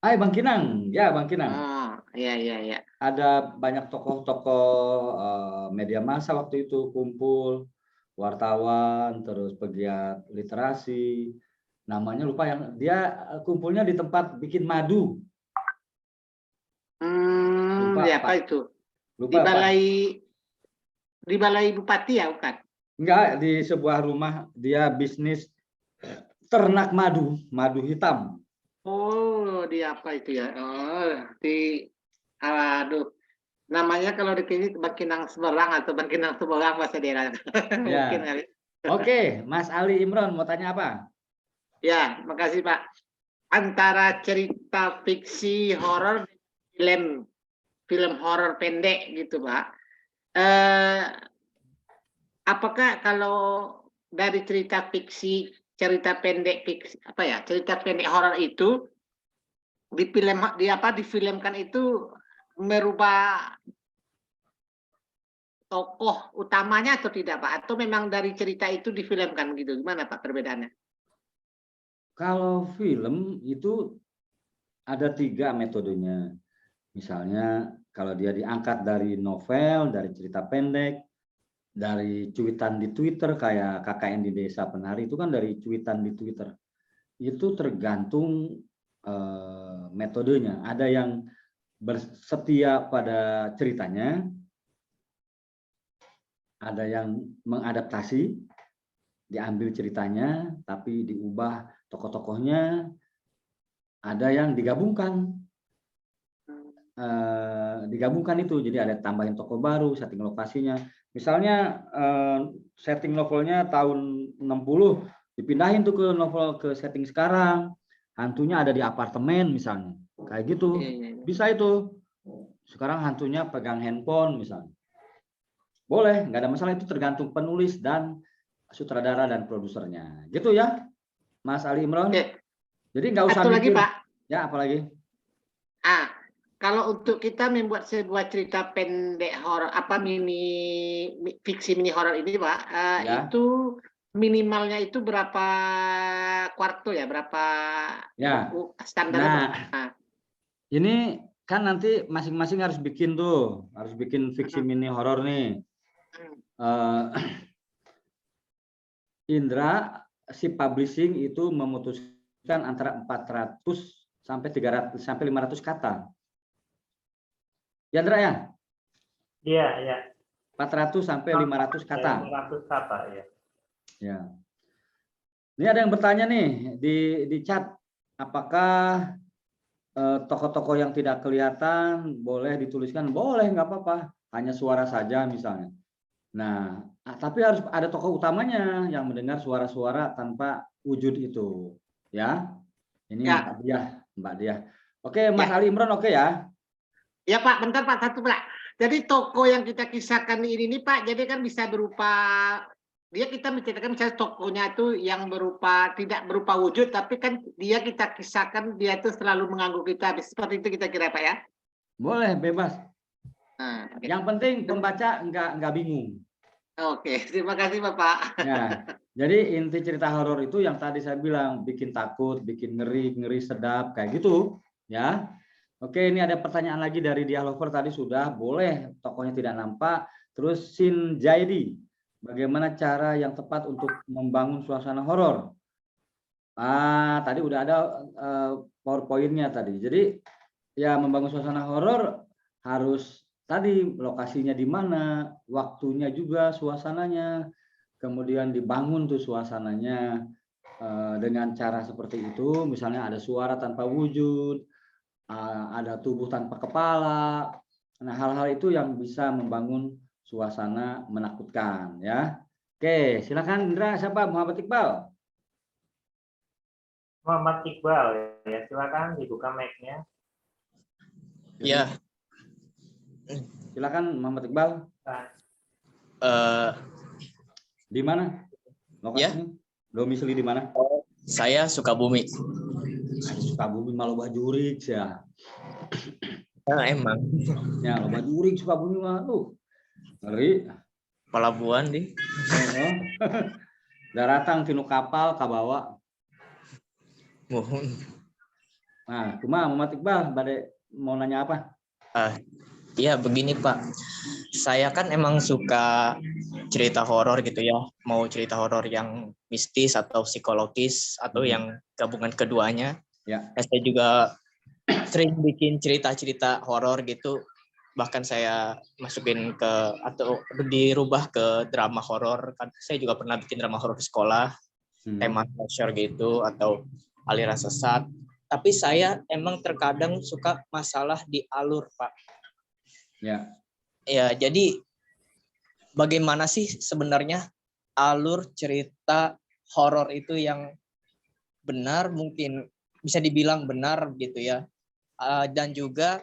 Bangkinang, ya Bangkinang. Oh, iya. Ada banyak tokoh-tokoh media massa waktu itu kumpul, wartawan, terus pegiat literasi. Namanya lupa, yang dia kumpulnya di tempat bikin madu. Lupa, ya, apa itu? Lupa, di balai bupati ya, bukan? Enggak, di sebuah rumah dia bisnis ternak madu hitam. Oh, di apa itu ya? Oh, namanya kalau di sini Bangkinang Seberang atau Bangkinang Seberang bahasa daerah. Ya. Mungkin kali. Oke, Mas Ali Imron mau tanya apa? Ya, makasih Pak. Antara cerita fiksi horor, film horor pendek gitu Pak. Apakah kalau dari cerita pendek horor itu difilmkan itu merubah tokoh utamanya atau tidak Pak? Atau memang dari cerita itu difilmkan gitu? Gimana Pak perbedaannya? Kalau film itu ada 3 metodenya. Misalnya kalau dia diangkat dari novel, dari cerita pendek, dari cuitan di Twitter kayak KKN di Desa Penari itu kan dari cuitan di Twitter. Itu tergantung metodenya. Ada yang bersetia pada ceritanya, ada yang mengadaptasi, diambil ceritanya tapi diubah tokoh-tokohnya, ada yang digabungkan. Itu jadi ada tambahin tokoh baru, setting lokasinya. Misalnya setting novelnya tahun 60 dipindahin tuh ke setting sekarang, hantunya ada di apartemen misalnya, kayak gitu. Bisa itu. sekarang hantunya pegang handphone misalnya. Boleh, nggak ada masalah, itu tergantung penulis dan sutradara dan produsernya. Gitu ya, Mas Ali Imron. Oke. Jadi nggak usah Satu lagi, mikir. Pak. Ya, apalagi? Kalau untuk kita membuat sebuah cerita pendek horor, fiksi mini horor ini, Pak, Ya. itu minimalnya itu berapa kuarto ya, berapa Ya. standar? Ini kan nanti masing-masing harus bikin tuh, harus bikin fiksi mini horor nih. Indra, si publishing itu memutuskan antara 400 sampai 300 sampai 500 kata. Ya, Indra ya? Iya, iya. 400 sampai 500 kata. 500 kata, ya. Ya. Ini ada yang bertanya nih di chat, apakah tokoh-tokoh yang tidak kelihatan boleh dituliskan? Boleh, nggak apa-apa. Hanya suara saja misalnya. Nah, tapi harus ada tokoh utamanya yang mendengar suara-suara tanpa wujud itu. Ya, ini ya. Mbak Diah. Oke, Mas Ali Imron, oke ya? Ya Pak, bentar Pak, satu Pak. Jadi tokoh yang kita kisahkan ini nih Pak, jadi kan bisa berupa, kita menceritakan misalnya tokohnya itu yang tidak berupa wujud, tapi kan kita kisahkan dia itu selalu mengganggu kita. Seperti itu kita kira Pak ya? Boleh, bebas. Okay. Yang penting pembaca nggak bingung. Oke, terima kasih Bapak. Ya, jadi inti cerita horor itu yang tadi saya bilang, bikin takut, bikin ngeri sedap, kayak gitu. Ya. Oke, ini ada pertanyaan lagi dari Dialover tadi sudah, boleh tokohnya tidak nampak. Terus Sin Jaidi, bagaimana cara yang tepat untuk membangun suasana horor? Tadi udah ada PowerPoint-nya tadi. Jadi ya membangun suasana horor harus tadi lokasinya di mana, waktunya juga, suasananya, kemudian dibangun tuh suasananya dengan cara seperti itu. Misalnya ada suara tanpa wujud, ada tubuh tanpa kepala. Nah, hal-hal itu yang bisa membangun suasana menakutkan ya. Oke, silakan Indra, siapa? Muhammad Iqbal. Muhammad Iqbal ya, silakan dibuka mic-nya. Ya. Silakan Muhammad Iqbal. Di mana? Lokasinya? Ya? Domisili di mana? Saya Sukabumi. Sukabumi malah Bajurik ya. Emang. Ya, Bajurik Sukabumi mah tuh. Ngeri. Pelabuhan di. Daratang tinu kapal kabawa. Mohon. Nah, cuma Muhammad Iqbal mau nanya apa? Iya begini Pak. Saya kan emang suka cerita horor gitu ya. Mau cerita horor yang mistis atau psikologis atau yang gabungan keduanya. Ya. Saya juga sering bikin cerita-cerita horor gitu. Bahkan saya masukin atau dirubah ke drama horor. Saya juga pernah bikin drama horor di sekolah. Tema slasher gitu atau aliran sesat. Tapi saya emang terkadang suka masalah di alur, Pak. Ya. Ya, jadi bagaimana sih sebenarnya alur cerita horor itu yang benar, mungkin bisa dibilang benar gitu ya. Dan juga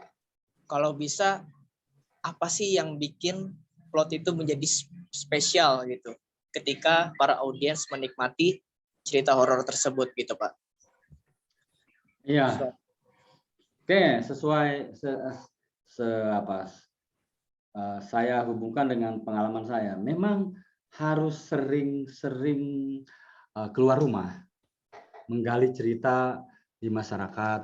kalau bisa apa sih yang bikin plot itu menjadi spesial gitu ketika para audiens menikmati cerita horor tersebut gitu, Pak. Iya. Oke, sesuai saya hubungkan dengan pengalaman saya. Memang harus sering-sering keluar rumah, menggali cerita di masyarakat,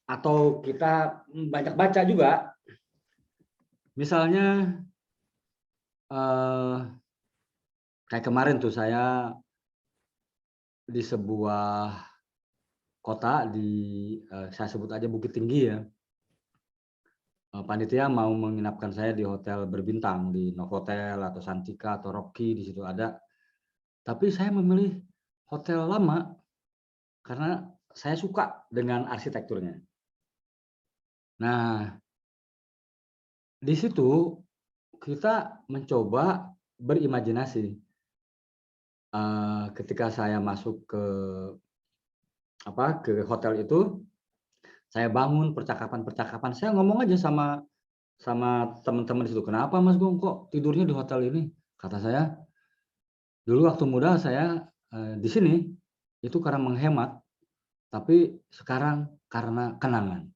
atau kita banyak baca juga. Misalnya kayak kemarin tuh saya di sebuah kota saya sebut aja Bukit Tinggi ya. Panitia mau menginapkan saya di hotel berbintang, di Novotel atau Santika atau Rocky, di situ ada. Tapi saya memilih hotel lama karena saya suka dengan arsitekturnya. Nah, di situ kita mencoba berimajinasi. Ketika saya masuk ke hotel itu, Saya bangun percakapan-percakapan. Saya ngomong aja sama teman-teman di situ. Kenapa Mas Gong kok tidurnya di hotel ini? Kata saya, dulu waktu muda saya di sini itu karena menghemat, tapi sekarang karena kenangan.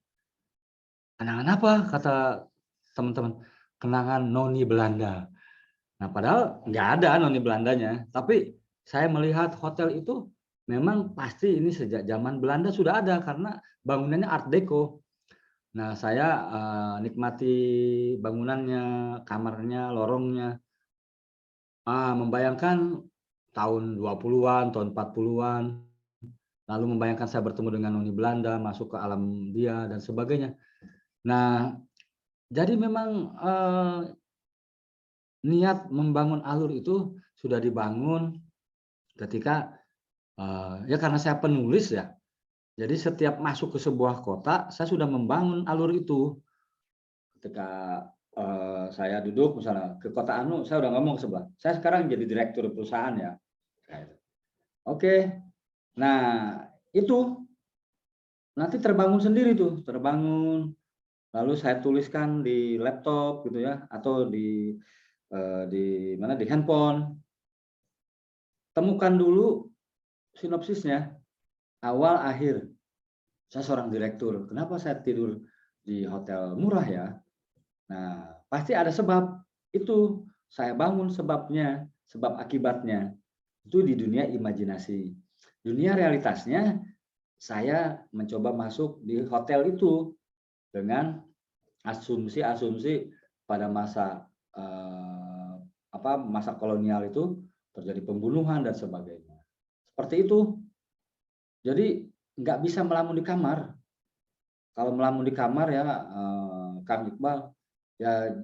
Kenangan apa? Kata teman-teman. Kenangan noni Belanda. Nah, padahal nggak ada noni Belandanya, tapi saya melihat hotel itu memang pasti ini sejak zaman Belanda sudah ada karena bangunannya Art Deco. Nah, saya nikmati bangunannya, kamarnya, lorongnya. Membayangkan tahun 20-an, tahun 40-an, lalu membayangkan saya bertemu dengan noni Belanda, masuk ke alam dia dan sebagainya. Nah, jadi memang niat membangun alur itu sudah dibangun ketika ya karena saya penulis ya. Jadi setiap masuk ke sebuah kota, saya sudah membangun alur itu. Ketika saya duduk misalnya ke kota Anu, saya udah ngomong ke sebelah. Saya sekarang jadi direktur perusahaan ya. Oke. Nah, itu nanti terbangun sendiri tuh, terbangun. Lalu saya tuliskan di laptop gitu ya, atau di mana di handphone. Temukan dulu sinopsisnya, awal akhir. Saya seorang direktur, kenapa saya tidur di hotel murah ya? Nah, pasti ada sebab. Itu saya bangun sebabnya, sebab akibatnya. Itu di dunia imajinasi. Dunia realitasnya, saya mencoba masuk di hotel itu dengan asumsi-asumsi pada masa masa kolonial itu terjadi pembunuhan dan sebagainya. Seperti itu. Jadi nggak bisa melamun di kamar. Kalau melamun di kamar ya, Kang Iqbal, ya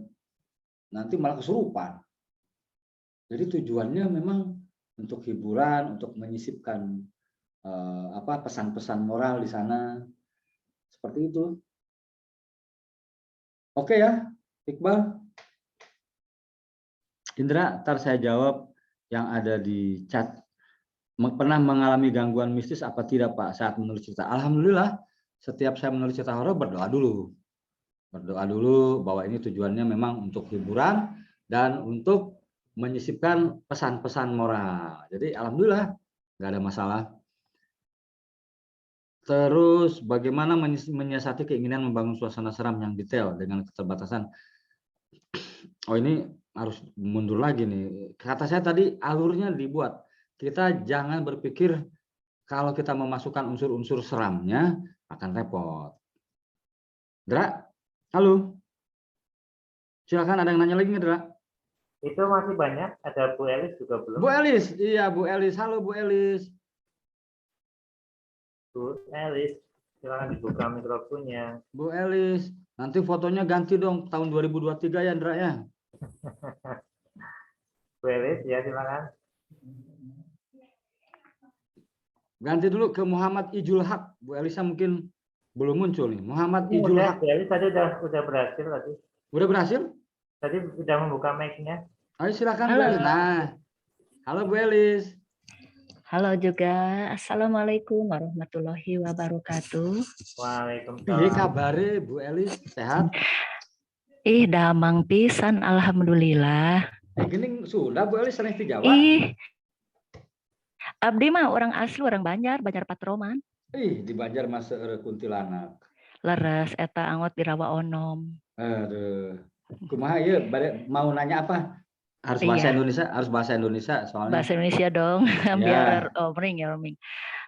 nanti malah kesurupan. Jadi tujuannya memang untuk hiburan, untuk menyisipkan pesan-pesan moral di sana. Seperti itu. Oke ya, Iqbal. Indra, ntar saya jawab yang ada di chat. Pernah mengalami gangguan mistis apa tidak Pak saat menulis cerita? Alhamdulillah, setiap saya menulis cerita horor berdoa dulu. Berdoa dulu bahwa ini tujuannya memang untuk hiburan dan untuk menyisipkan pesan-pesan moral. Jadi alhamdulillah nggak ada masalah. Terus bagaimana menyiasati keinginan membangun suasana seram yang detail dengan keterbatasan? Oh ini harus mundur lagi nih. Kata saya tadi alurnya dibuat. Kita jangan berpikir kalau kita memasukkan unsur-unsur seramnya akan repot. Dra, halo. Silakan ada yang nanya lagi nggak, Dra? Itu masih banyak, ada Bu Elis juga belum. Bu Elis, iya Bu Elis. Halo Bu Elis. Bu Elis, silakan dibuka mikrofonnya. Bu Elis, nanti fotonya ganti dong tahun 2023 ya, Dra ya. Bu Elis, ya silakan. Ganti dulu ke Muhammad Ijul Haq. Bu Elisa mungkin belum muncul nih. Muhammad Ini Ijul udah, Haq. Bu Elis tadi udah berhasil tadi. Udah berhasil? Tadi sudah membuka mic-nya. Ayo silakan Bu Halo. Elis. Nah, halo Bu Elis. Halo juga. Assalamualaikum warahmatullahi wabarakatuh. Piye Waalaikumsalam. kabare Bu Elis? Sehat? Ih, damang pisan alhamdulillah. Gini sudah Bu Elis sering di Jawa. Ih. Abdi mah orang asli, orang Banjar Patroman. Di Banjar masuk Kuntilanak. Leres eta angot di Rawa Onom. Aduh. Kumaha ya mau nanya apa? Harus bahasa Iya. Indonesia, harus bahasa Indonesia soalnya. Bahasa Indonesia dong, biar omring.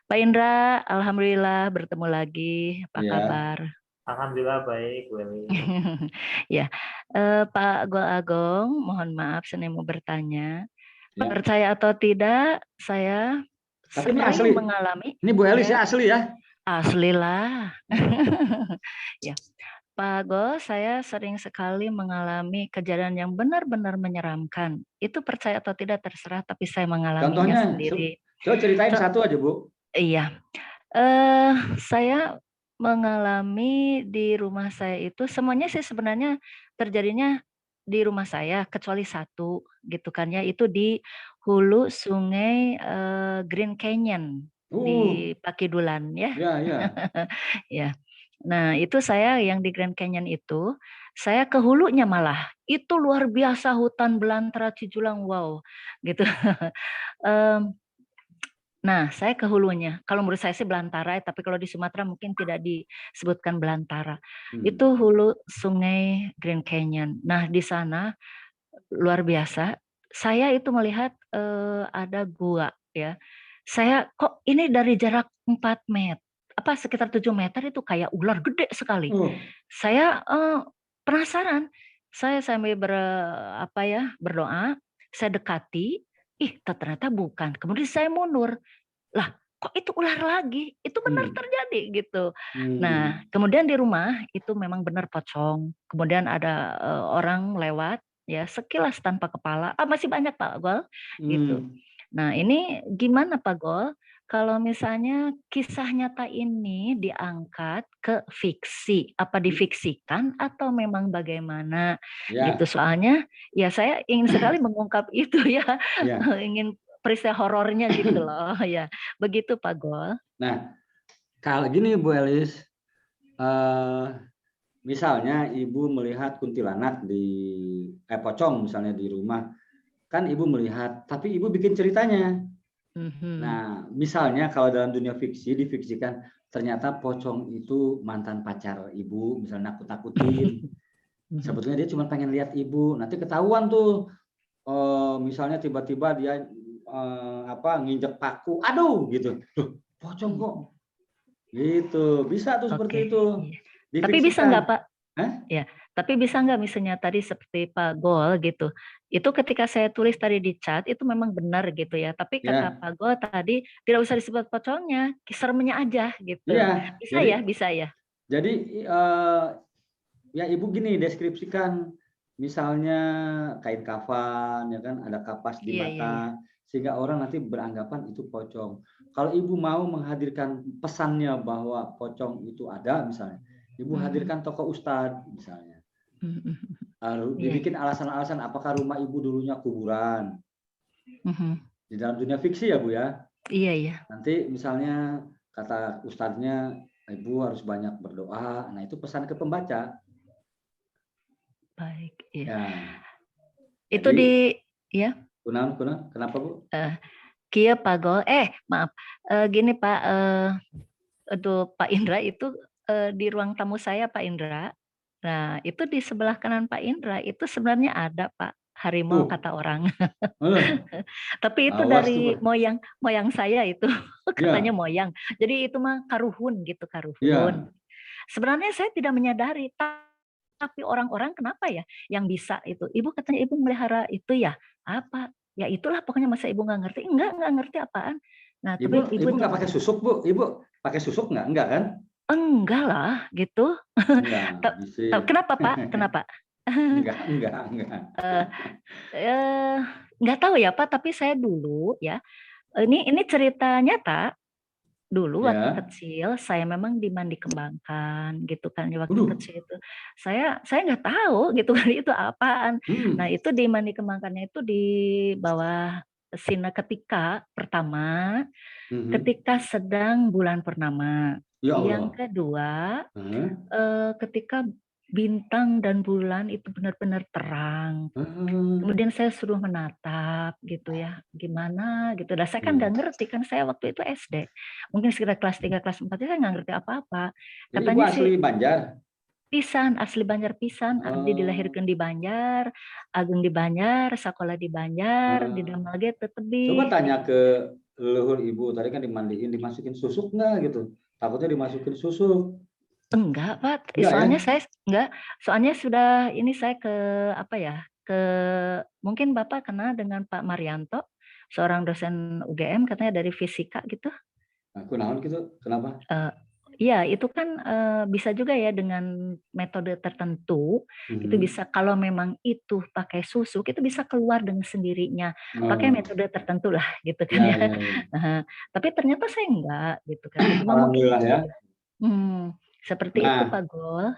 Pak Indra, alhamdulillah bertemu lagi. Apa Iya. kabar? Alhamdulillah baik, Bu Elis. Ya, Pak Gol Agong, mohon maaf saya mau bertanya. Ya. Percaya atau tidak, saya Tapi ini sering asli. mengalami. Ini Bu Elis Ya. ya asli ya? Asli lah. Ya, Pak Gol, saya sering sekali mengalami kejadian yang benar-benar menyeramkan. Itu percaya atau tidak terserah, tapi saya mengalaminya Contohnya, sendiri. coba ceritain satu aja Bu. Iya, saya mengalami di rumah saya itu semuanya sih sebenarnya terjadinya di rumah saya kecuali satu gitu kan ya, itu di hulu sungai Green Canyon di Pakidulan ya. Ya, ya. Ya. Nah, itu saya yang di Grand Canyon itu, saya ke hulunya malah. Itu luar biasa hutan belantara Cijulang, wow, gitu. Mmm, nah, saya ke hulunya. Kalau menurut saya sih belantara, tapi kalau di Sumatera mungkin tidak disebutkan belantara. Itu hulu Sungai Grand Canyon. Nah, di sana luar biasa. Saya itu melihat, ada gua ya. Saya, kok ini dari jarak 4 sekitar 7 meter itu kayak ular gede sekali. Oh, Saya, penasaran. Saya sambil berdoa, saya dekati, ih ternyata bukan. Kemudian saya mundur. Lah, kok itu ular lagi? Itu benar terjadi gitu. Nah, kemudian di rumah itu memang benar pocong. Kemudian ada, orang lewat ya sekilas tanpa kepala, masih banyak Pak Gol, gitu. Nah, ini gimana Pak Gol, kalau misalnya kisah nyata ini diangkat ke fiksi, apa difiksikan atau memang bagaimana? Gitu. ya, Soalnya ya saya ingin sekali mengungkap itu ya, ya. ingin peristiwa horornya gitu loh, ya. Begitu Pak Gol. Nah, kalau gini Bu Elis, misalnya Ibu melihat kuntilanak pocong misalnya di rumah, kan Ibu melihat, tapi Ibu bikin ceritanya. Nah, misalnya kalau dalam dunia fiksi difiksikan ternyata pocong itu mantan pacar Ibu, misalnya nakut-nakutin. Sebetulnya dia cuma pengen lihat Ibu. Nanti ketahuan tuh, misalnya tiba-tiba dia nginjek paku, aduh gitu. Loh, pocong kok. Gitu, bisa tuh seperti itu. Iya. Tapi bisa nggak Pak? Hah? Ya, tapi bisa nggak misalnya tadi seperti Pak Gol gitu, itu ketika saya tulis tadi di chat itu memang benar gitu ya, tapi kata Ya, Pak Gol tadi tidak usah disebut pocongnya, seremnya aja gitu. iya. Bisa ya? Bisa ya? Jadi ya Ibu gini deskripsikan, misalnya kain kafan, ya kan, ada kapas di Iya, iya, iya. mata, sehingga orang nanti beranggapan itu pocong. Kalau Ibu mau menghadirkan pesannya bahwa pocong itu ada, misalnya, Ibu hadirkan tokoh ustadz, misalnya. Dibikin alasan-alasan apakah rumah Ibu dulunya kuburan. Di dalam dunia fiksi ya Bu ya. Iya, iya. Nanti misalnya kata ustadznya, Ibu harus banyak berdoa. Nah itu pesan ke pembaca. Baik, iya. Ya. Itu ya. Kenapa Bu? Kia Pak Gol, maaf, gini Pak, untuk Pak Indra itu di ruang tamu saya Pak Indra. Nah itu di sebelah kanan Pak Indra itu sebenarnya ada Pak harimau kata orang. Tapi itu dari moyang saya itu katanya moyang. Jadi itu mah karuhun gitu karuhun. Sebenarnya saya tidak menyadari. Tapi orang-orang kenapa ya yang bisa itu? Ibu katanya ibu melihara itu ya apa? Ya itulah pokoknya masa ibu nggak ngerti? Enggak ngerti apaan. Nah, tapi Ibu nggak pakai susuk Bu? Ibu pakai susuk nggak kan? Enggak lah, gitu. Kenapa Pak? Kenapa? Enggak. Nggak tahu ya Pak, tapi saya dulu ya, ini cerita nyata. Dulu waktu kecil saya memang dimandi kembangkan gitu kan waktu kecil itu. Saya nggak tahu gitu kan itu apaan. Nah, itu dimandi kembangkannya itu di bawah sinar ketika pertama ketika sedang bulan purnama. Yang kedua ketika bintang dan bulan itu benar-benar terang. Kemudian saya suruh menatap gitu ya, gimana gitu. Dan saya kan nggak ngerti kan saya waktu itu SD. Mungkin sekitar kelas 3, kelas 4 saya nggak ngerti apa-apa. Katanya Ibu asli Banjar? Pisan, asli Banjar pisan. Abdi dilahirkan di Banjar, agung di Banjar, sekolah di Banjar, di damel ge teu tebih. Coba tanya ke leluhur Ibu, tadi kan dimandiin, dimasukin susuk nggak gitu? Takutnya dimasukin susuk. Enggak, Pak. Soalnya saya enggak. Soalnya sudah ini saya mungkin Bapak kenal dengan Pak Marianto, seorang dosen UGM katanya dari fisika gitu. Aku naon gitu, kenapa? Iya, itu kan bisa juga ya dengan metode tertentu, itu bisa kalau memang itu pakai susuk, itu bisa keluar dengan sendirinya. Pakai metode tertentu lah gitu kan ya. Tapi ternyata saya enggak gitu kan. Alhamdulillah ya. Seperti itu Pak Gol.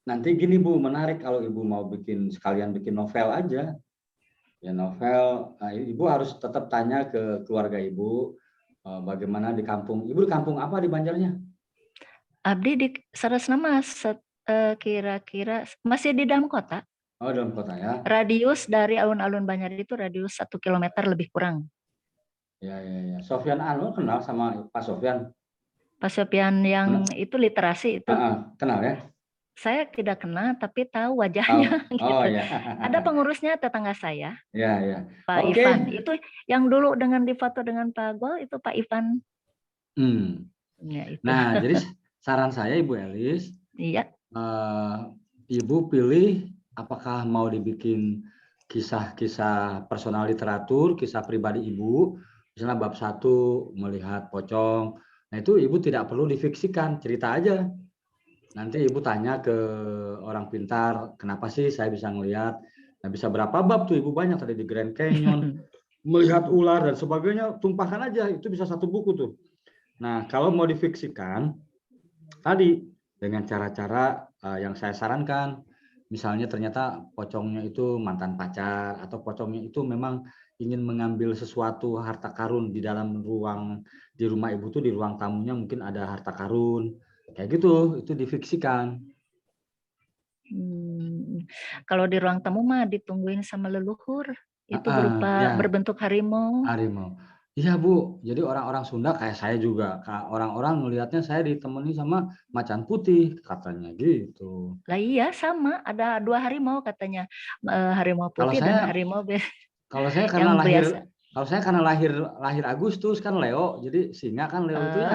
Nanti gini Bu, menarik kalau Ibu mau sekalian bikin novel aja. Ya novel, Ibu harus tetap tanya ke keluarga Ibu bagaimana di kampung. Ibu di kampung apa di Banjarnya? Abdi di Sarasna Mas, kira-kira masih di dalam kota. Oh, dalam kota ya. Radius dari alun-alun Banjar itu radius 1 kilometer lebih kurang. Ya. Sofyan Anwar kenal sama Pak Sofyan? Pak Sofian yang itu literasi itu. Kenal ya? Saya tidak kenal tapi tahu wajahnya. Oh gitu. ya. Ada pengurusnya tetangga saya. Ya. Pak Oke. Ivan. Itu yang dulu dengan difoto dengan Pak Gol itu Pak Ivan. Ya, itu. Nah, jadi saran saya Ibu Elis, iya. Ibu pilih apakah mau dibikin kisah-kisah personal literatur, kisah pribadi Ibu, misalnya bab 1 melihat pocong. Nah, itu Ibu tidak perlu difiksikan, cerita aja. Nanti Ibu tanya ke orang pintar, kenapa sih saya bisa ngelihat? Nah, bisa berapa bab tuh Ibu, banyak tadi di Grand Canyon, melihat ular dan sebagainya, tumpahkan aja, itu bisa 1 buku tuh. Nah, kalau mau difiksikan, tadi dengan cara-cara yang saya sarankan, misalnya ternyata pocongnya itu mantan pacar, atau pocongnya itu memang ingin mengambil sesuatu harta karun di dalam ruang, di rumah Ibu tuh di ruang tamunya mungkin ada harta karun, kayak gitu, itu difiksikan. Kalau di ruang tamu mah ditungguin sama leluhur, itu berupa berbentuk harimau. Harimau. Iya Bu, jadi orang-orang Sunda kayak saya juga, orang-orang melihatnya saya ditemani sama macan putih, katanya gitu. Lah iya sama, ada 2 harimau katanya, harimau putih dan harimau Kalau saya karena lahir Agustus kan Leo, jadi singa kan Leo itu ya.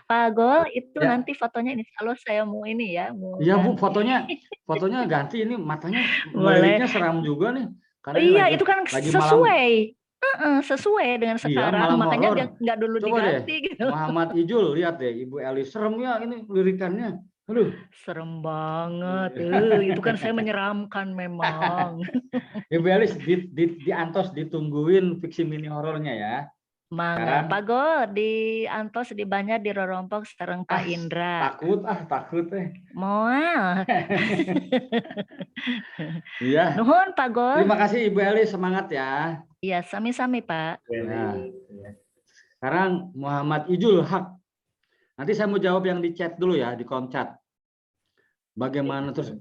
Pak Gol itu ya. Nanti fotonya ini kalau saya mau ini ya, mau. Iya Bu, fotonya ganti ini, matanya meliriknya seram juga nih. Karena iya, itu kan sesuai. Sesuai dengan sekarang, makanya nggak dulu diganti gitu. Muhammad Ijul, lihat deh Ibu Elis, serem ya ini lirikannya. Aduh, serem banget. Itu kan saya menyeramkan memang. Ibu Elis di Antos ditungguin fiksi mini horornya ya. Mangga, Pak Gol di Antos di Banjar di Rorompok sareng Pak Indra. Takut Moal. Iya. Nuhun Pak Gol. Terima kasih Ibu Elis, semangat ya. Iya, sami-sami Pak. Nah, sekarang Muhammad Ijul Haq. Nanti saya mau jawab yang di chat dulu ya, di kolom chat. Bagaimana terus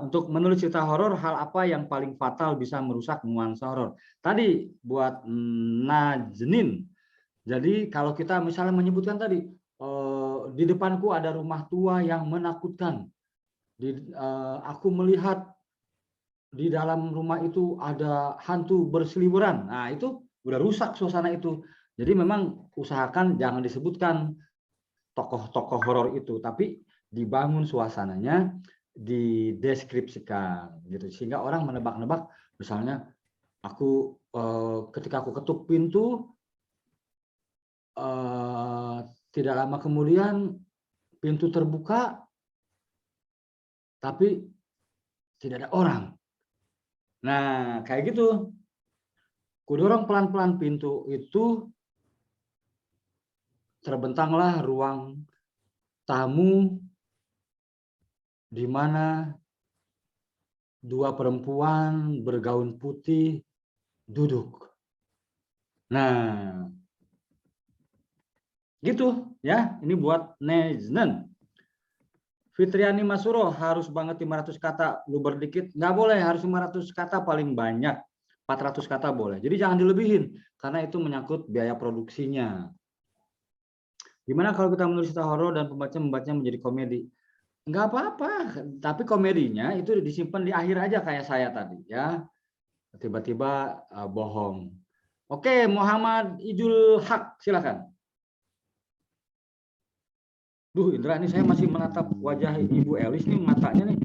untuk menulis cerita horor, hal apa yang paling fatal bisa merusak nuansa horor? Tadi buat Najnin. Jadi kalau kita misalnya menyebutkan tadi di depanku ada rumah tua yang menakutkan. Aku melihat di dalam rumah itu ada hantu berseliweran. Nah, itu udah rusak suasana itu. Jadi memang usahakan jangan disebutkan tokoh-tokoh horor itu, tapi dibangun suasananya, dideskripsikan gitu sehingga orang menebak-nebak. Misalnya aku ketika aku ketuk pintu, tidak lama kemudian pintu terbuka tapi tidak ada orang. Nah, kayak gitu. Kudorong pelan-pelan pintu itu, terbentanglah ruang tamu di mana 2 perempuan bergaun putih duduk. Nah, gitu ya. Ini buat Neznen. Fitriani Masuro, harus banget 500 kata, lu berdikit nggak boleh, harus 500 kata paling banyak, 400 kata boleh. Jadi jangan dilebihin karena itu menyangkut biaya produksinya. Gimana kalau kita menulis cerita horor dan pembaca membacanya menjadi komedi? Nggak apa-apa, tapi komedinya itu disimpan di akhir aja kayak saya tadi ya. Tiba-tiba bohong. Oke, Muhammad Ijul Haq, silakan. Duh, Indra, ini saya masih menatap wajah Ibu Elis nih, matanya nih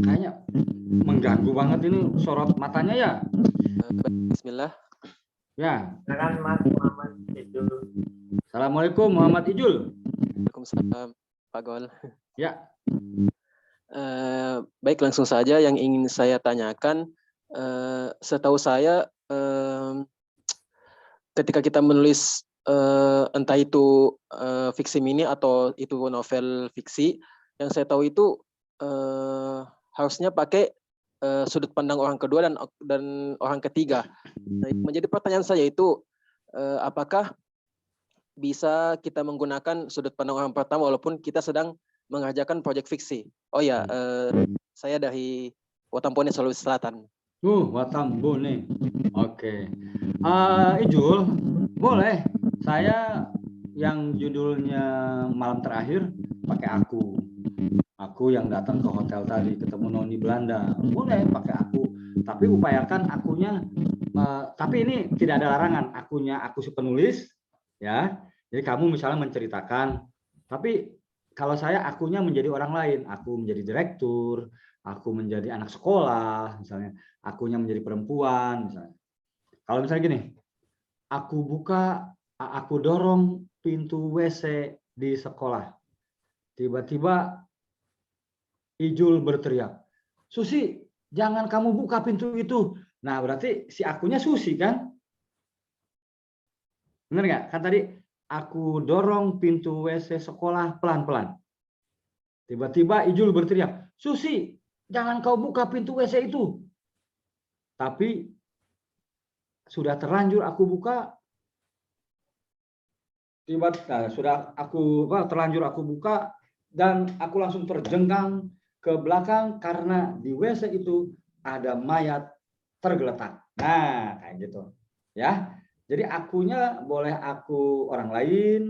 kayaknya mengganggu banget ini sorot matanya ya. Bismillah. Ya. Silakan Mas Muhammad Ijul. Assalamualaikum Muhammad Ijul. Waalaikumsalam Pak Gol. Ya. Baik, langsung saja yang ingin saya tanyakan. Setahu saya ketika kita menulis entah itu fiksi mini atau itu novel fiksi, yang saya tahu itu harusnya pakai sudut pandang orang kedua dan orang ketiga. Nah, menjadi pertanyaan saya itu apakah bisa kita menggunakan sudut pandang orang pertama walaupun kita sedang mengerjakan proyek fiksi. Oh ya, saya dari Watampone, Sulawesi Selatan. Watampone. Oke. Ijul, boleh. Saya yang judulnya malam terakhir pakai aku. Aku yang datang ke hotel tadi ketemu noni Belanda. Boleh pakai aku. Tapi upayakan akunya. Tapi ini tidak ada larangan. Akunya aku si penulis, ya. Jadi kamu misalnya menceritakan. Tapi kalau saya akunya menjadi orang lain. Aku menjadi direktur. Aku menjadi anak sekolah, misalnya. Akunya menjadi perempuan, misalnya. Kalau misalnya gini, aku dorong pintu WC di sekolah. Tiba-tiba Ijul berteriak, Susi, jangan kamu buka pintu itu. Nah, berarti si akunya Susi, kan? Benar nggak? Kan tadi aku dorong pintu WC sekolah pelan-pelan. Tiba-tiba Ijul berteriak, Susi, jangan kau buka pintu WC itu. Tapi sudah terlanjur aku buka. Terlanjur aku buka dan aku langsung terjengkang ke belakang karena di WC itu ada mayat tergeletak. Nah, kayak gitu. Ya. Jadi akunya boleh aku orang lain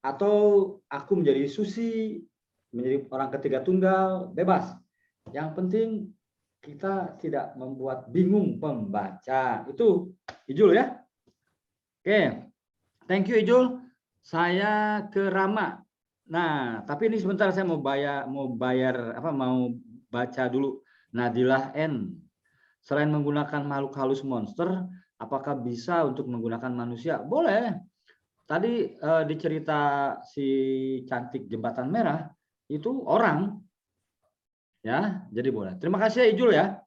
atau aku menjadi Susi, menjadi orang ketiga tunggal, bebas. Yang penting kita tidak membuat bingung pembaca. Itu Ijul ya. Oke. Thank you Ijul. Saya ke Rama. Nah, tapi ini sebentar saya mau baca dulu. Nadilah N. Selain menggunakan makhluk halus monster, apakah bisa untuk menggunakan manusia? Boleh. Tadi di cerita si cantik jembatan merah itu orang. Ya, jadi boleh. Terima kasih ya Ijul ya.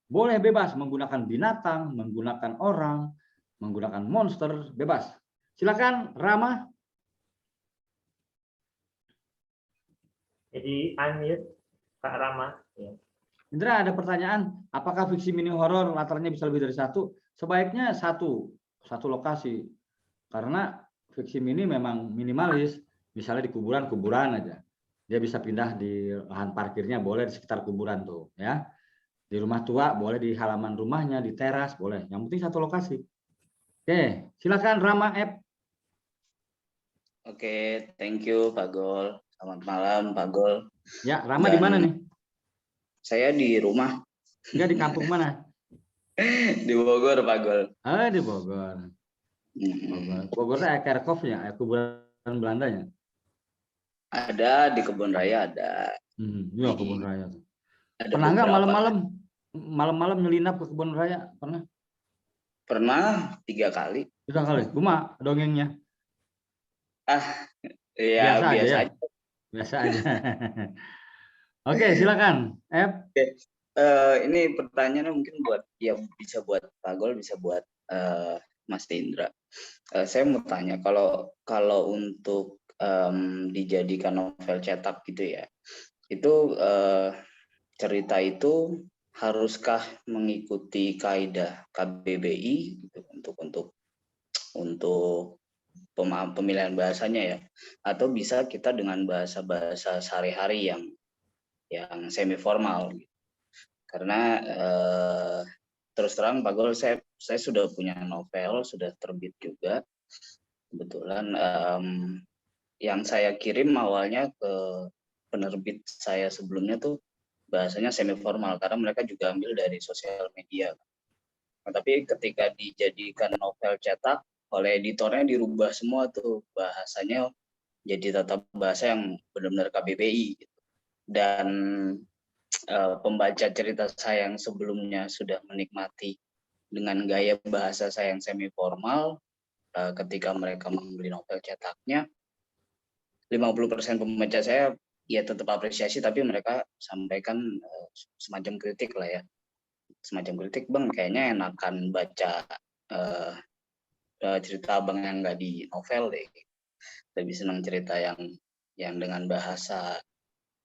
Boleh bebas menggunakan binatang, menggunakan orang, menggunakan monster, bebas. Silakan Rama. Jadi unmute Kak Rama. Ya. Indra, ada pertanyaan, apakah fiksi mini horor latarnya bisa lebih dari satu? Sebaiknya satu lokasi. Karena fiksi mini memang minimalis, misalnya di kuburan aja. Dia bisa pindah di lahan parkirnya, boleh di sekitar kuburan tuh, ya. Di rumah tua boleh di halaman rumahnya, di teras boleh. Yang penting satu lokasi. Oke, silakan Rama F. Oke, thank you Pak Gol. Selamat malam Pak Gol. Ya, Rama di mana nih? Saya di rumah. Enggak, di kampung mana? Di Bogor Pak Gol. Di Bogor. Bogornya Kerkhof ya, kuburan Belandanya. Ada di Kebun Raya ada. Iya, Kebun Raya. Ada pernah nggak beberapa. malam-malam nyelinap ke Kebun Raya? Pernah? Pernah 3 kali. 3 kali. Guma dongengnya. Ya biasa aja. Biasa aja. Oke, silakan. Ini pertanyaannya mungkin bisa buat Pak Gol, bisa buat Mas Indra. Saya mau tanya, kalau untuk dijadikan novel cetak gitu ya, itu cerita itu haruskah mengikuti kaidah KBBI gitu, untuk pemilihan bahasanya ya, atau bisa kita dengan bahasa sehari-hari yang semi formal gitu. Karena terus terang Pak Gol, saya sudah punya novel, sudah terbit juga kebetulan, yang saya kirim awalnya ke penerbit saya sebelumnya tuh bahasanya semi formal karena mereka juga ambil dari sosial media. Nah, tapi ketika dijadikan novel cetak oleh editornya dirubah semua tuh bahasanya jadi tata bahasa yang benar-benar KBBI gitu. Dan pembaca cerita saya yang sebelumnya sudah menikmati dengan gaya bahasa saya yang semi formal, ketika mereka membeli novel cetaknya, 50% pembaca saya ya tetap apresiasi, tapi mereka sampaikan semacam kritik lah ya. Semacam kritik, Bang, kayaknya enakan baca cerita Abang yang nggak di novel deh. Lebih senang cerita yang dengan bahasa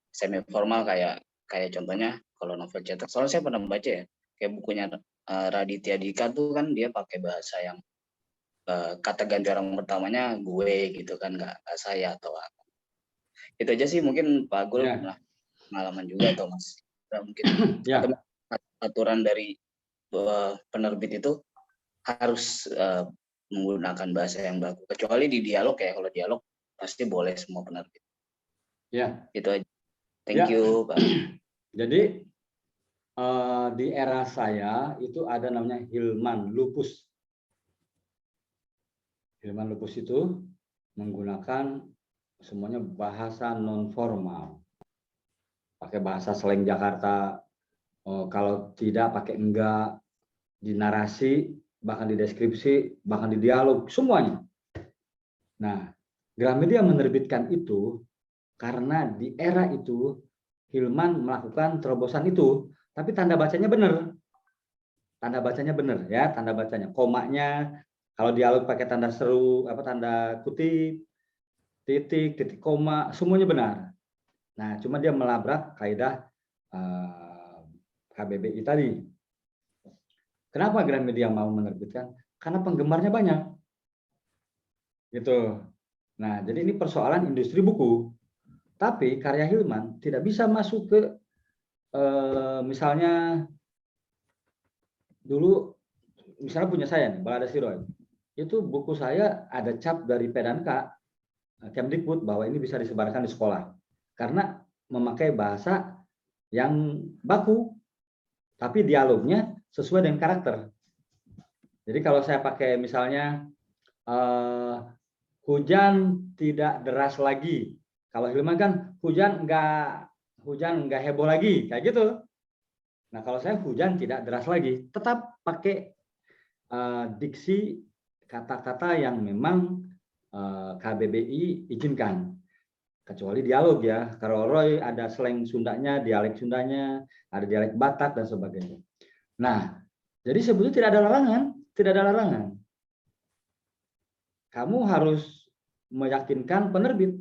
semi formal kayak contohnya kalau novel cetak. Soalnya saya pernah baca ya, kayak bukunya Raditya Dika tuh kan dia pakai bahasa yang kata ganti orang pertamanya gue gitu kan, nggak saya atau apa. Itu aja sih mungkin Pak Agul pernah pengalaman juga atau Mas mungkin atau aturan dari penerbit itu harus menggunakan bahasa yang baku, kecuali di dialog ya. Kalau dialog pasti boleh semua penerbit. Ya. Itu aja. Thank you Pak. Jadi di era saya itu ada namanya Hilman Lupus. Hilman Lupus itu menggunakan semuanya bahasa non formal, pakai bahasa slang Jakarta, kalau tidak pakai enggak, di narasi, bahkan di deskripsi, bahkan di dialog, semuanya. Nah, Gramedia menerbitkan itu karena di era itu Hilman melakukan terobosan itu, tapi tanda bacanya benar. Tanda bacanya benar ya, tanda bacanya, komanya, kalau dialog pakai tanda seru, tanda kutip, titik, titik koma, semuanya benar. Nah, cuma dia melabrak kaidah KBBI tadi. Kenapa Gramedia mau menerbitkan? Karena penggemarnya banyak. Gitu. Nah, jadi ini persoalan industri buku. Tapi karya Hilman tidak bisa masuk ke misalnya dulu misalnya punya saya nih, Balada Siroy. Itu buku saya ada cap dari P&K Kemdikbud bahwa ini bisa disebarkan di sekolah. Karena memakai bahasa yang baku, tapi dialognya sesuai dengan karakter. Jadi kalau saya pakai misalnya hujan tidak deras lagi. Kalau Hilman kan hujan enggak heboh lagi, kayak gitu. Nah, kalau saya hujan tidak deras lagi, tetap pakai diksi kata-kata yang memang KBBI izinkan. Kecuali dialog ya. Kalau Roy ada slang Sundanya, dialek Sundanya, ada dialek Batak dan sebagainya. Nah, jadi sebetulnya tidak ada larangan, tidak ada larangan. Kamu harus meyakinkan penerbit.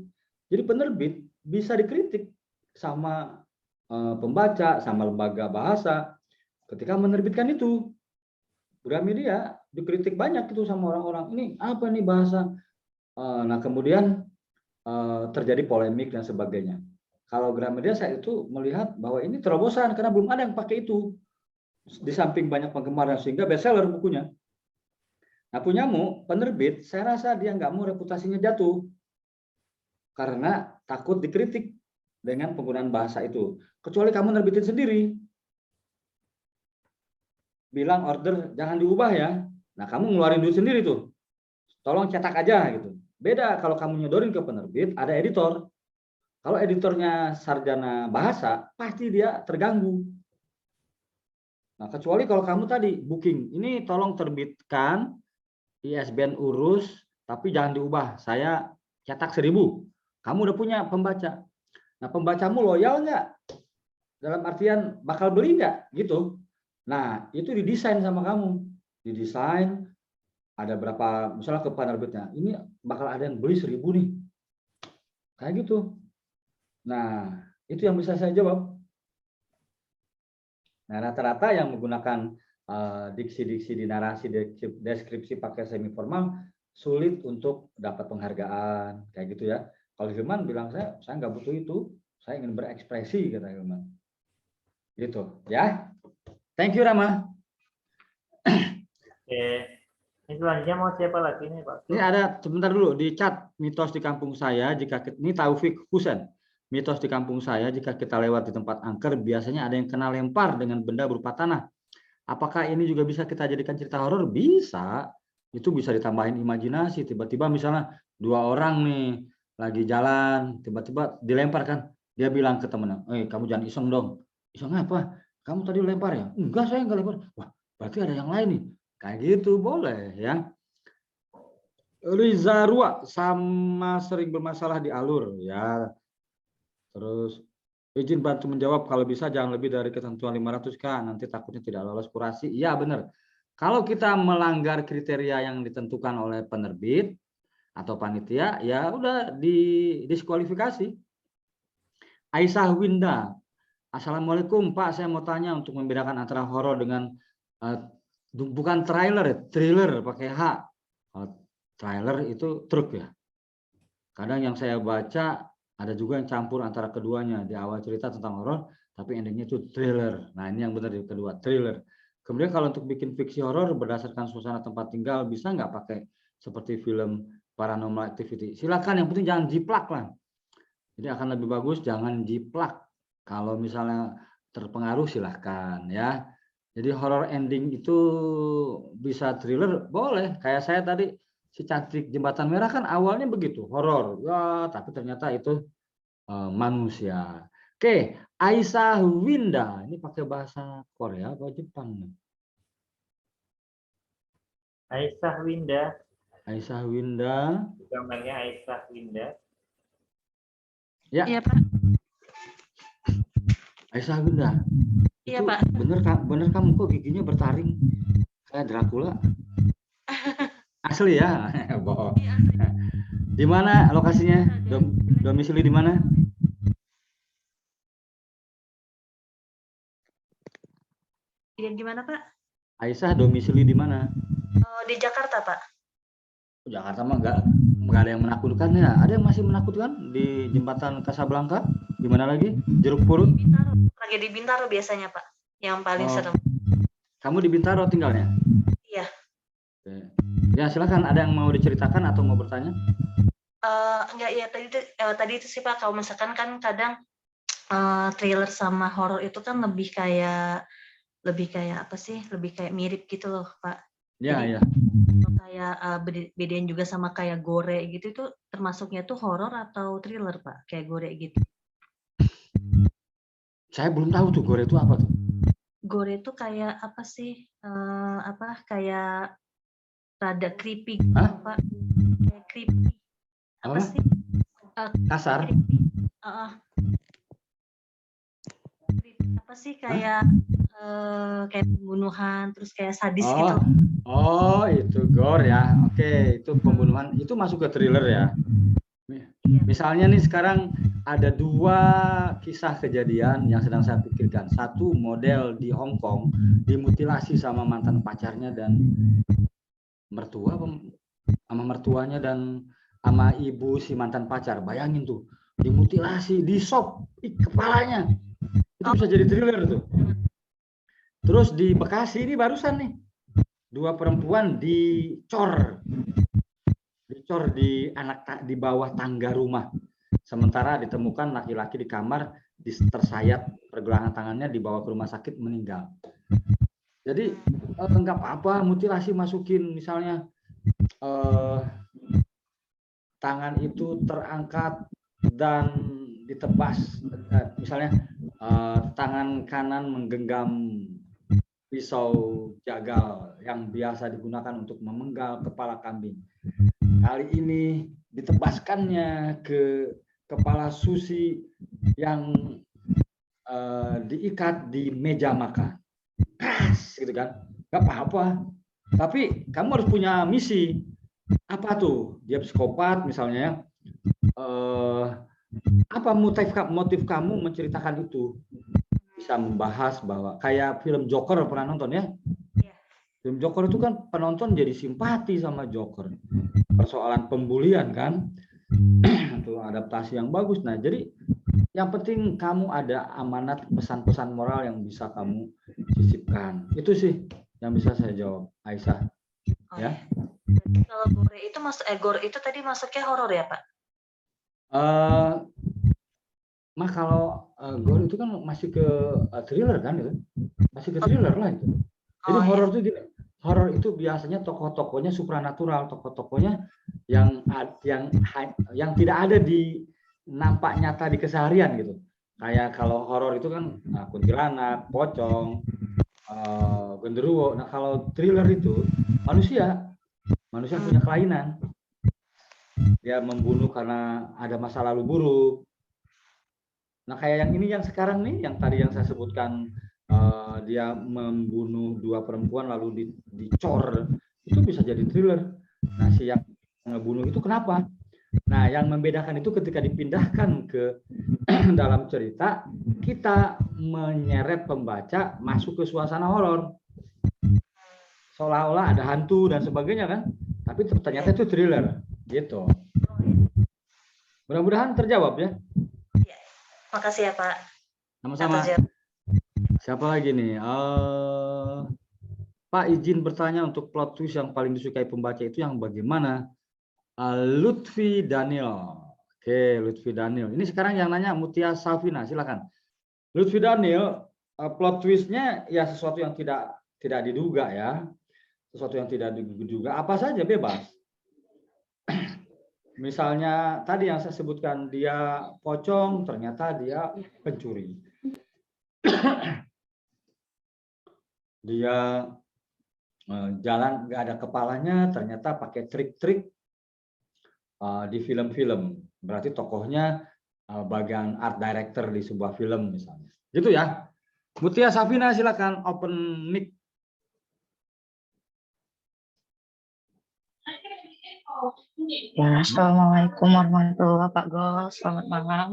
Jadi penerbit bisa dikritik sama pembaca, sama lembaga bahasa ketika menerbitkan itu. Gramedia dikritik banyak itu sama orang-orang, ini apa nih bahasa. Nah, kemudian terjadi polemik dan sebagainya. Kalau Gramedia saya itu melihat bahwa ini terobosan karena belum ada yang pakai itu. Di samping banyak penggemar sehingga bestseller bukunya. Nah, punyamu penerbit, saya rasa dia nggak mau reputasinya jatuh karena takut dikritik dengan penggunaan bahasa itu. Kecuali kamu nerbitin sendiri, bilang order jangan diubah ya. Nah, kamu ngeluarin duit sendiri tuh, tolong cetak aja gitu. Beda kalau kamu nyodorin ke penerbit, ada editor. Kalau editornya sarjana bahasa, pasti dia terganggu. Nah, kecuali kalau kamu tadi booking, ini tolong terbitkan, ISBN urus, tapi jangan diubah. Saya cetak 1000. Kamu udah punya pembaca. Nah, pembacamu loyal nggak? Dalam artian bakal beli nggak? Gitu. Nah, itu didesain sama kamu. Didesain, ada berapa, misalnya ke penerbitnya, ini bakal ada yang beli 1000 nih. Kayak gitu. Nah, itu yang bisa saya jawab. Nah, rata-rata yang menggunakan diksi-diksi di narasi, deskripsi pakai semi formal sulit untuk dapat penghargaan kayak gitu ya. Kalau Hilman bilang saya nggak butuh itu, saya ingin berekspresi, kata Hilman. Gitu ya. Thank you Rama. Oke. Ini selanjutnya mau siapa lagi nih Pak? Ini ada sebentar dulu di chat mitos di kampung saya jika ini Taufik Husen. Mitos di kampung saya jika kita lewat di tempat angker biasanya ada yang kena lempar dengan benda berupa tanah. Apakah ini juga bisa kita jadikan cerita horor? Bisa. Itu bisa ditambahin imajinasi. Tiba-tiba misalnya 2 orang nih lagi jalan, tiba-tiba dilemparkan. Dia bilang ke temennya, kamu jangan iseng dong. Iseng apa? Kamu tadi lempar ya? Enggak, saya enggak lempar. Wah, berarti ada yang lain nih. Kayak gitu boleh ya. Riza Rua sama sering bermasalah di alur ya. Terus izin bantu menjawab, kalau bisa jangan lebih dari ketentuan 500K, nanti takutnya tidak lolos kurasi. Iya benar. Kalau kita melanggar kriteria yang ditentukan oleh penerbit atau panitia, ya udah didiskualifikasi. Aisyah Winda, Assalamualaikum Pak, saya mau tanya untuk membedakan antara horor dengan bukan trailer, thriller pakai H. trailer itu truk ya. Kadang yang saya baca ada juga yang campur antara keduanya. Di awal cerita tentang horor, tapi endingnya itu thriller. Nah ini yang benar yang kedua, thriller. Kemudian kalau untuk bikin fiksi horor berdasarkan suasana tempat tinggal, bisa nggak pakai seperti film Paranormal Activity? Silakan, yang penting jangan jiplak lah. Jadi akan lebih bagus jangan jiplak. Kalau misalnya terpengaruh silahkan ya. Jadi horror ending itu bisa thriller, boleh. Kayak saya tadi, si Cantik Jembatan Merah kan awalnya begitu, horor. Ya, tapi ternyata itu manusia. Oke, Aisyah Winda. Ini pakai bahasa Korea atau Jepang? Aisyah Winda. Aisyah Winda. Gambarnya Aisyah Winda. Ya. Iya, Pak. Aisyah Winda. Iya, Itu Pak. bener kamu kok giginya bertaring kayak Dracula. Asli ya? Bohong. Di mana lokasinya? Domisili di mana? Iya, gimana, Pak? Aisyah domisili di mana? Oh, di Jakarta, Pak. Jakarta mah nggak ada yang menakutkan ya. Ada yang masih menakutkan di jembatan Casablanca? Di mana lagi? Jeruk Purut? Lagi di Bintaro biasanya, Pak. Yang paling serem. Kamu di Bintaro tinggalnya? Iya. Oke. Ya silakan. Ada yang mau diceritakan atau mau bertanya? Enggak, ya tadi itu sih Pak. Kalau misalkan kan kadang thriller sama horor itu kan lebih kayak apa sih? Lebih kayak mirip gitu loh, Pak. Ya, Jadi, ya. Kayak bedain juga sama kayak gore gitu, itu termasuknya tuh horor atau thriller, Pak? Kayak gore gitu. Saya belum tahu tuh gore itu apa tuh. Gore itu kayak apa sih? Kayak rada creepy gitu, Pak. Kayak creepy. Apa sih? Kasar. Creepy. Apa sih kayak pembunuhan, terus kayak sadis gitu. Oh, itu gore ya. Oke, itu pembunuhan. Itu masuk ke thriller ya. Misalnya nih sekarang ada 2 kisah kejadian yang sedang saya pikirkan. Satu model di Hong Kong dimutilasi sama mantan pacarnya dan mertuanya dan sama ibu si mantan pacar. Bayangin tuh, dimutilasi, disop kepalanya. Itu bisa jadi thriller tuh. Terus di Bekasi ini barusan nih, 2 perempuan dicor di bawah tangga rumah. Sementara ditemukan laki-laki di kamar tersayat pergelangan tangannya, dibawa ke rumah sakit meninggal. Jadi enggak apa-apa mutilasi, masukin misalnya tangan itu terangkat dan ditebas, misalnya tangan kanan menggenggam pisau jagal yang biasa digunakan untuk memenggal kepala kambing. Kali ini ditebaskannya ke kepala Susi yang diikat di meja makan. Keras gitu kan. Gak apa-apa. Tapi kamu harus punya misi. Apa tuh? Dia psikopat misalnya. Apa motif kamu menceritakan itu? Bisa membahas bahwa kayak film Joker, pernah nonton ya? Film Joker itu kan penonton jadi simpati sama Joker. Persoalan pembulian kan, itu adaptasi yang bagus. Nah, jadi yang penting kamu ada amanat pesan-pesan moral yang bisa kamu sisipkan. Itu sih yang bisa saya jawab, Aisyah. Ya. Kalau gore itu tadi masuknya horor ya, Pak? Kalau gore itu kan masih ke thriller kan itu, masih ke thriller lah itu. Jadi horor itu biasanya tokoh-tokohnya supranatural, tokoh-tokohnya yang tidak ada di nampak nyata di keseharian gitu. Kayak kalau horor itu kan kuntilanak, pocong, genderuwo. Nah kalau thriller itu manusia punya kelainan. Dia membunuh karena ada masa lalu buruk. Nah kayak yang ini yang sekarang nih, yang tadi yang saya sebutkan, dia membunuh 2 perempuan lalu dicor, itu bisa jadi thriller. Nah si yang ngebunuh itu kenapa? Nah yang membedakan itu ketika dipindahkan ke dalam cerita, kita menyeret pembaca masuk ke suasana horor, seolah-olah ada hantu dan sebagainya kan. tapi ternyata itu thriller, gitu. Mudah-mudahan terjawab ya. Makasih ya Pak. Sama-sama. Siapa lagi nih? Pak, izin bertanya untuk plot twist yang paling disukai pembaca itu yang bagaimana? Lutfi Daniel. Oke, Lutfi Daniel. Ini sekarang yang nanya Mutia Safina, silakan. Lutfi Daniel, plot twistnya ya sesuatu yang tidak diduga ya. Sesuatu yang tidak diduga, apa saja bebas. Misalnya tadi yang saya sebutkan, dia pocong, ternyata dia pencuri. Dia jalan nggak ada kepalanya, ternyata pakai trik-trik di film-film. Berarti tokohnya bagian art director di sebuah film misalnya. Gitu ya. Mutia Safina, silakan open mic. Ya, assalamualaikum warahmatullahi wabarakatuh, Pak Gol. Selamat malam.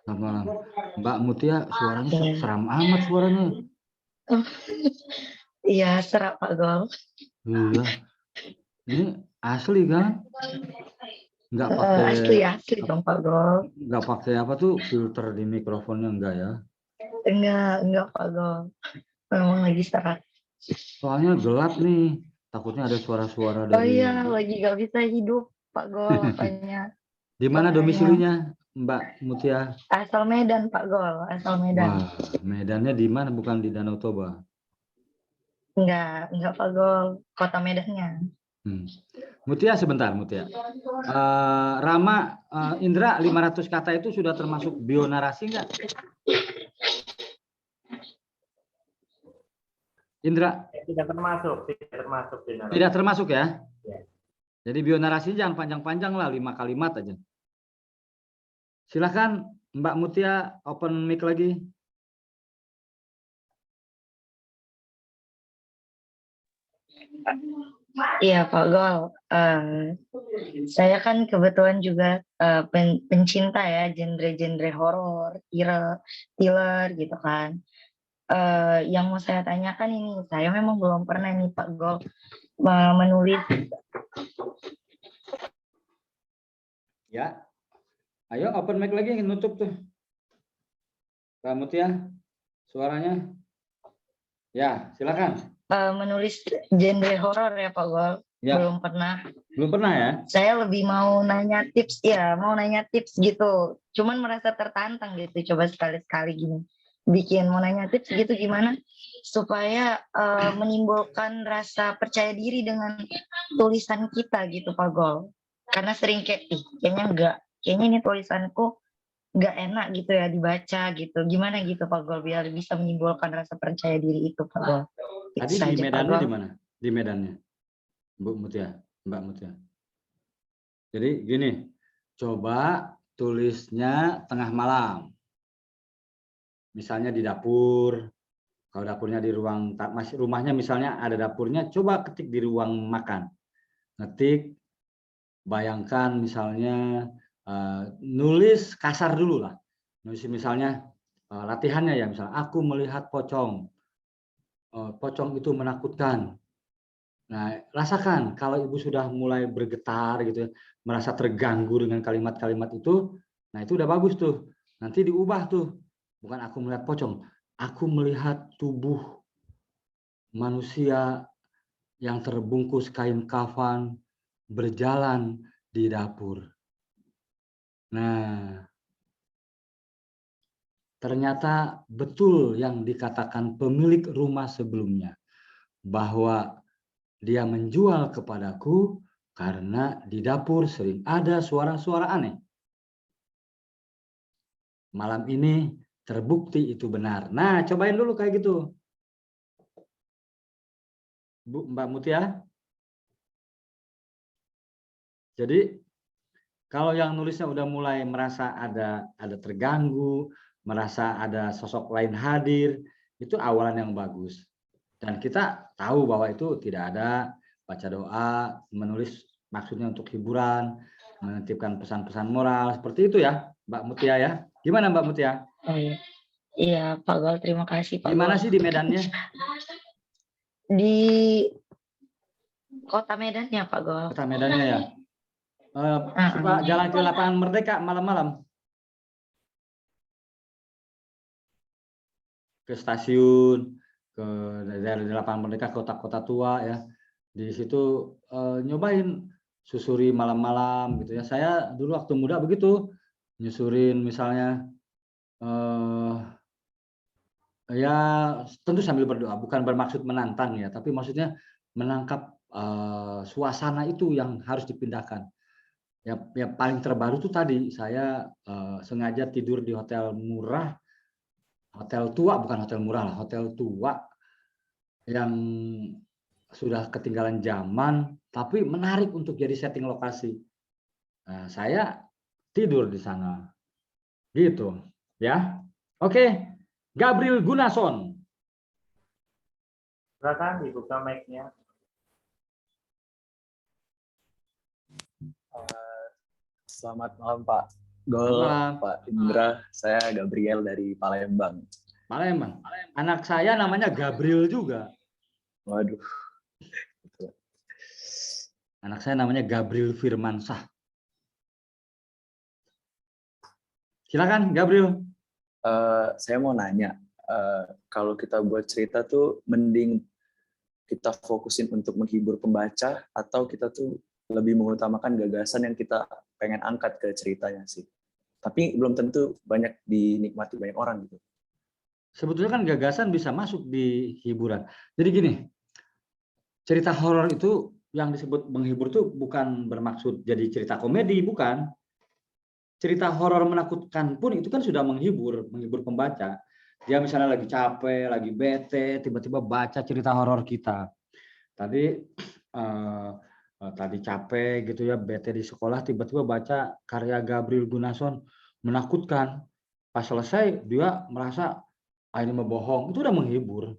Selamat malam. Mbak Mutia, suaranya seram amat suaranya. Iya, serak Pak Gol. Iya. Ini asli kan? Nggak pakai Asli dong Pak Gol. nggak pakai apa tuh filter di mikrofonnya, enggak ya? Enggak Pak Gol. Memang lagi serak. Soalnya gelap nih. Takutnya ada suara-suara dari. Oh iya, lagi nggak bisa hidup Pak Gol apanya. Di mana domisilinya, Mbak Mutia? Asal Medan Pak Gol, asal Medan. Wah, Medannya di mana? Bukan di Danau Toba? Enggak Pak Gol, kota Medannya. Mutia, sebentar Mutia. Rama, Indra, 500 kata itu sudah termasuk bionarasi enggak? Indra? Tidak termasuk. Tidak termasuk ya? Ya. Jadi bionarasi jangan panjang-panjang lah, 5 kalimat aja. Silakan Mbak Mutia, open mic lagi. Iya Pak Gol, saya kan kebetulan juga pencinta ya genre-genre horor, thriller gitu kan. Yang mau saya tanyakan ini, saya memang belum pernah nih Pak Gol menulis. Ya, ayo open mic lagi, nutup tuh. Mbak Mutia, suaranya. Ya, silakan. Menulis genre horor ya Pak Gol, Ya. belum pernah. Belum pernah ya? Saya lebih mau nanya tips gitu. Cuman merasa tertantang gitu, coba sekali-sekali gini. Mau nanya tips gitu gimana supaya menimbulkan rasa percaya diri dengan tulisan kita gitu Pak Gol. Karena sering kayaknya ini tulisanku nggak enak gitu ya dibaca gitu. Gimana gitu Pak Gol biar bisa menimbulkan rasa percaya diri itu Pak Gol. Tadi di Medannya di mana? Di Medannya, Mbak Mutia. Jadi gini, coba tulisnya tengah malam. Misalnya di dapur. Kalau dapurnya di rumahnya misalnya ada dapurnya, coba ketik di ruang makan. Ngetik, bayangkan misalnya nulis kasar dulu lah. Nulis misalnya latihannya ya, misalnya aku melihat pocong. Pocong itu menakutkan. Nah, rasakan kalau ibu sudah mulai bergetar gitu ya, merasa terganggu dengan kalimat-kalimat itu, nah itu udah bagus tuh. Nanti diubah tuh. Bukan aku melihat pocong, aku melihat tubuh manusia yang terbungkus kain kafan berjalan di dapur. Nah, ternyata betul yang dikatakan pemilik rumah sebelumnya, bahwa dia menjual kepadaku karena di dapur sering ada suara-suara aneh. Malam ini terbukti itu benar. Nah, cobain dulu kayak gitu. Mbak Mutia. Jadi, kalau yang nulisnya udah mulai merasa ada terganggu, merasa ada sosok lain hadir, itu awalan yang bagus. Dan kita tahu bahwa itu tidak ada baca doa, menulis maksudnya untuk hiburan, menitipkan pesan-pesan moral, seperti itu ya, Mbak Mutia ya. Gimana Mbak Mutia? Iya, Pak Gol, terima kasih Pak Gimana Gol. sih di Medannya? Di Kota Medannya Pak Gol. Kota Medannya ya. Suka jalan ke lapangan Merdeka malam-malam. Ke stasiun, ke dari lapangan Merdeka, kota-kota tua ya. Di situ nyobain susuri malam-malam gitu ya. Saya dulu waktu muda begitu, nyusurin misalnya ya tentu sambil berdoa, bukan bermaksud menantang ya, tapi maksudnya menangkap suasana itu yang harus dipindahkan. Ya paling terbaru tuh tadi saya sengaja tidur di hotel murah, hotel tua, bukan hotel murah lah, hotel tua yang sudah ketinggalan zaman, tapi menarik untuk jadi setting lokasi. Nah, saya tidur di sana, gitu ya. Oke, Gabriel Gunason. Silakan dibuka mic-nya. Selamat malam Pak Gol, Pak Indra. Saya Gabriel dari Palembang. Palembang. Anak saya namanya Gabriel juga. Waduh. Anak saya namanya Gabriel Firmansah. Silakan Gabriel. Saya mau nanya, kalau kita buat cerita tuh mending kita fokusin untuk menghibur pembaca atau kita tuh lebih mengutamakan gagasan yang kita pengen angkat ke ceritanya sih. Tapi belum tentu banyak dinikmati banyak orang gitu. Sebetulnya kan gagasan bisa masuk di hiburan. Jadi gini, cerita horor itu yang disebut menghibur itu bukan bermaksud jadi cerita komedi, bukan. Cerita horor menakutkan pun itu kan sudah menghibur pembaca. Dia misalnya lagi capek, lagi bete, tiba-tiba baca cerita horor kita. Tadi capek gitu ya, bete di sekolah, tiba-tiba baca karya Gabriel Gunason menakutkan. Pas selesai dia merasa ini mah bohong, itu udah menghibur.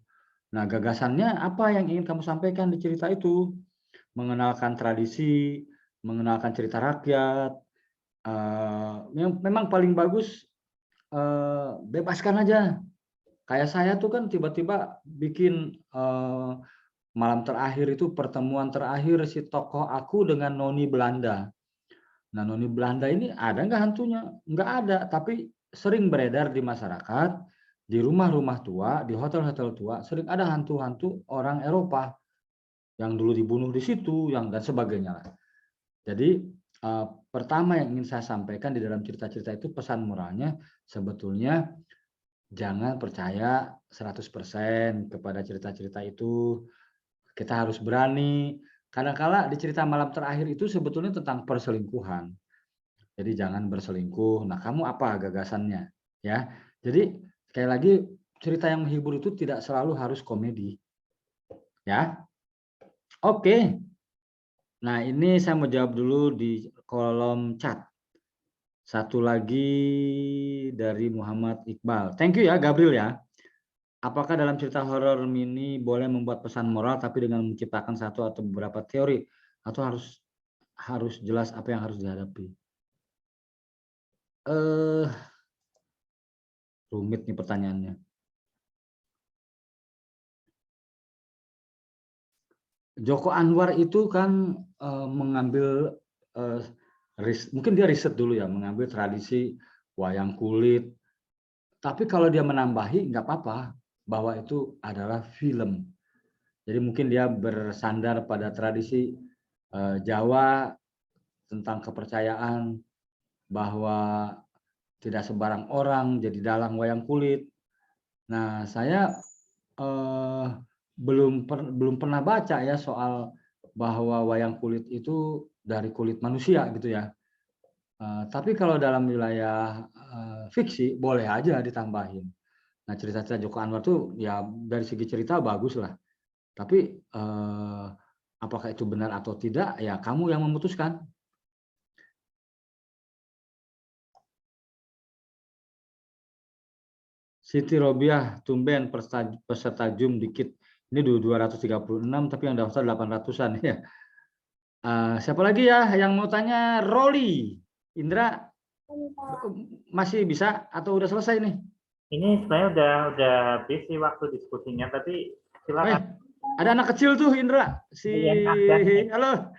Nah, gagasannya apa yang ingin kamu sampaikan di cerita itu? Mengenalkan tradisi, mengenalkan cerita rakyat. Memang paling bagus bebaskan aja. Kayak saya tuh kan tiba-tiba bikin malam terakhir itu pertemuan terakhir si tokoh aku dengan Noni Belanda. Nah, Noni Belanda ini ada nggak hantunya? Nggak ada, tapi sering beredar di masyarakat, di rumah-rumah tua, di hotel-hotel tua, sering ada hantu-hantu orang Eropa yang dulu dibunuh di situ, dan sebagainya. Jadi pertama yang ingin saya sampaikan di dalam cerita-cerita itu pesan moralnya sebetulnya jangan percaya 100% kepada cerita-cerita itu. Kita harus berani. Kadang-kala di cerita malam terakhir itu sebetulnya tentang perselingkuhan. Jadi jangan berselingkuh. Nah, kamu apa gagasannya? Ya. Jadi sekali lagi cerita yang menghibur itu tidak selalu harus komedi. Ya. Oke. Nah, ini saya mau jawab dulu di kolom chat. Satu lagi dari Muhammad Iqbal. Thank you ya Gabriel ya. Apakah dalam cerita horor mini boleh membuat pesan moral tapi dengan menciptakan satu atau beberapa teori atau harus jelas apa yang harus dihadapi? Rumit nih pertanyaannya. Joko Anwar itu kan mengambil mungkin dia riset dulu ya, mengambil tradisi wayang kulit. Tapi kalau dia menambahi nggak apa-apa bahwa itu adalah film. Jadi mungkin dia bersandar pada tradisi Jawa tentang kepercayaan bahwa tidak sembarang orang jadi dalang wayang kulit. Nah, saya belum pernah baca ya soal bahwa wayang kulit itu dari kulit manusia gitu ya. Tapi kalau dalam wilayah fiksi boleh aja ditambahin. Nah, cerita-cerita Joko Anwar tuh ya dari segi cerita bagus lah. Tapi apakah itu benar atau tidak ya kamu yang memutuskan. Siti Robiah, tumben peserta Zoom dikit. Ini 236 tapi yang daftar 800-an ya. Siapa lagi ya yang mau tanya? Rolly. Indra masih bisa atau udah selesai nih? Ini sebenarnya udah habis sih waktu diskusinya, tapi silakan. Ada anak kecil tuh Indra. Halo.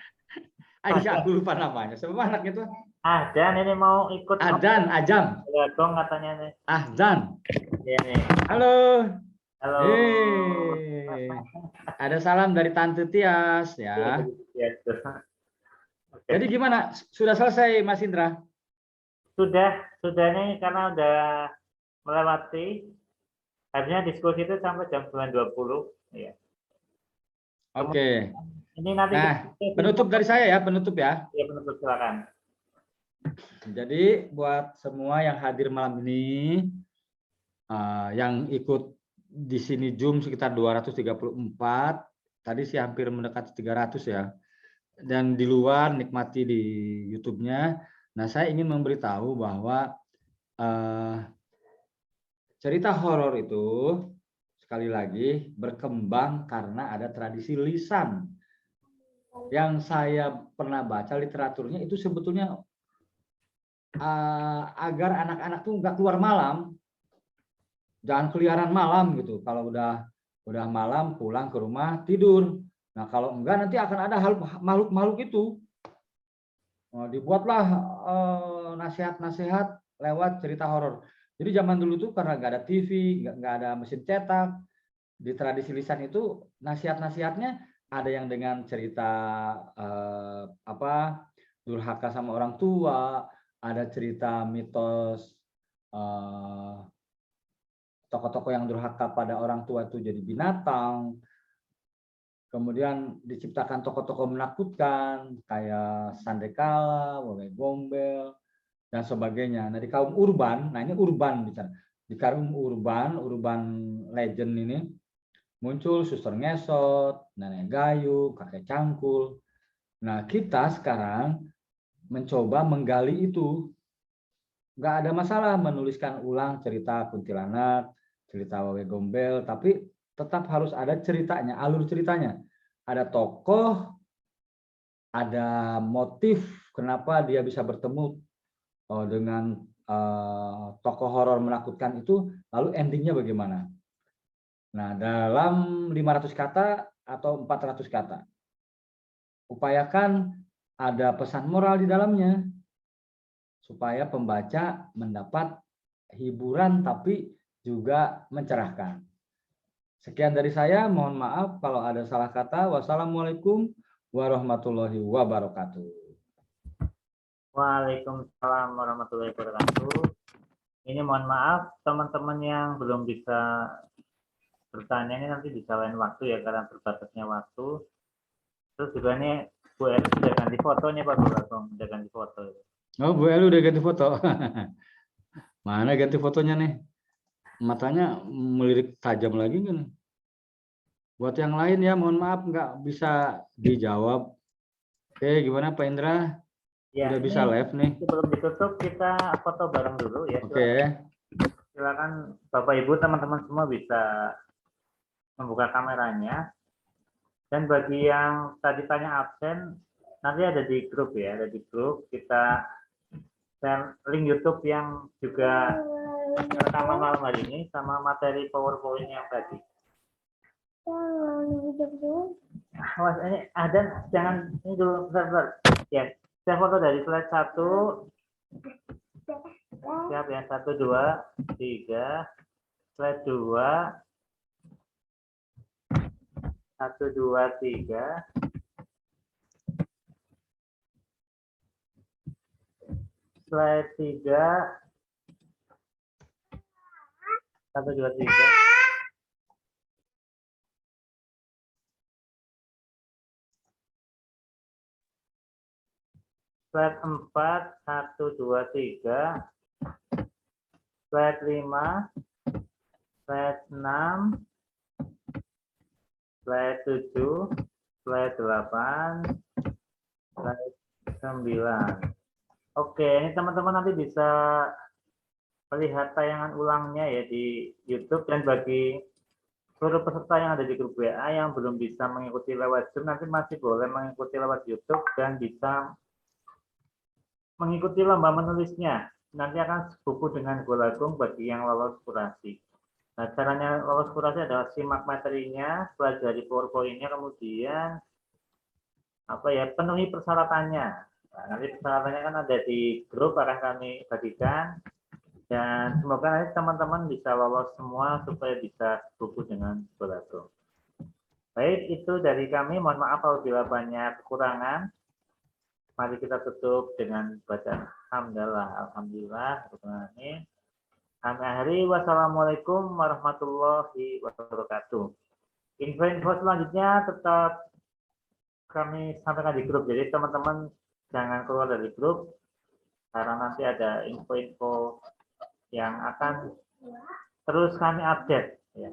Ada. Aku lupa namanya. Siapa anaknya tuh? Ahdan ini mau ikut. Ajam. Gong katanya nih. Ahdan. Iya nih. Halo. Halo. Ada salam dari Tante Tias ya. Jadi gimana? Sudah selesai Mas Indra? Sudah nih karena udah melewati. Harusnya diskusi itu sampai jam 9.20. Ya. Oke. Ini nanti penutup dari saya ya, penutup ya. Iya, penutup silakan. Jadi buat semua yang hadir malam ini, yang ikut di sini Zoom sekitar 234, tadi sih hampir mendekati 300 ya. Dan di luar nikmati di YouTube-nya. Nah, saya ingin memberitahu bahwa cerita horor itu sekali lagi berkembang karena ada tradisi lisan. Yang saya pernah baca literaturnya itu sebetulnya agar anak-anak tuh nggak keluar malam, jangan keliaran malam gitu. Kalau udah malam pulang ke rumah tidur. Nah kalau enggak nanti akan ada makhluk-makhluk itu. Dibuatlah nasihat-nasihat lewat cerita horor. Jadi zaman dulu tuh karena nggak ada TV, nggak ada mesin cetak, di tradisi lisan itu nasihat-nasihatnya ada yang dengan cerita durhaka sama orang tua, ada cerita mitos tokoh-tokoh yang durhaka pada orang tua itu jadi binatang. Kemudian diciptakan tokoh-tokoh menakutkan kayak Sandekala, Wagai Gombel dan sebagainya. Nah di kaum urban, nah ini urban bicara. Di kaum urban legend ini muncul Suster Ngesot, Nenek Gayung, Kakek Cangkul. Nah kita sekarang mencoba menggali itu. Nggak ada masalah menuliskan ulang cerita kuntilanak, cerita Wagai Gombel, tapi tetap harus ada ceritanya, alur ceritanya. Ada tokoh, ada motif kenapa dia bisa bertemu dengan tokoh horor menakutkan itu, lalu endingnya bagaimana. Nah, dalam 500 kata atau 400 kata, upayakan ada pesan moral di dalamnya, supaya pembaca mendapat hiburan tapi juga mencerahkan. Sekian dari saya, mohon maaf kalau ada salah kata. Wassalamualaikum warahmatullahi wabarakatuh. Waalaikumsalam warahmatullahi wabarakatuh. Ini mohon maaf teman-teman yang belum bisa bertanya ini nanti bisa lain waktu ya karena terbatasnya waktu. Terus juga ini Bu Eri sudah ganti fotonya Pak Gulagong, sudah ganti foto. Oh, Bu Elu udah ganti foto. Mana ganti fotonya nih? Matanya melirik tajam lagi kan? Buat yang lain ya, mohon maaf nggak bisa dijawab. Oke, gimana Pak Indra? Ya, udah bisa live nih. Sebelum ditutup kita foto bareng dulu ya. Oke. Silakan Bapak Ibu teman-teman semua bisa membuka kameranya. Dan bagi yang tadi tanya absen, nanti ada di grup ya, ada di grup kita share link YouTube yang juga rekaman malam hari ini sama materi PowerPoint yang tadi. Awas ini ada jangan ini dulu bentar. Ya, saya foto dari slide 1. Siap ya, 1 2 3. Slide 2. 1 2 3. Slide 3. 1 2 3. Slide 4, 1 2 3. Slide 5. Slide 6. Slide 7. Slide 8. Slide 9. Oke, ini teman-teman nanti bisa melihat tayangan ulangnya ya di YouTube, dan bagi seluruh peserta yang ada di grup WA yang belum bisa mengikuti lewat Zoom nanti masih boleh mengikuti lewat YouTube dan bisa mengikuti lomba menulisnya. Nanti akan sepupu dengan Gulagung bagi yang lolos kurasi. Nah, caranya lolos kurasi adalah simak materinya, pelajari PowerPoint-nya, kemudian penuhi persyaratannya. Nah, nanti persyaratannya kan ada di grup akan kami bagikan, dan semoga nanti teman-teman bisa lolos semua supaya bisa buku dengan Bolago. Baik, itu dari kami. Mohon maaf apabila banyak kekurangan. Mari kita tutup dengan bacaan hamdalah, alhamdulillah, kami akhiri. Wassalamualaikum warahmatullahi wabarakatuh. Info-info selanjutnya tetap kami sampaikan di grup. Jadi teman-teman jangan keluar dari grup karena nanti ada info-info yang akan terus kami update. Ya.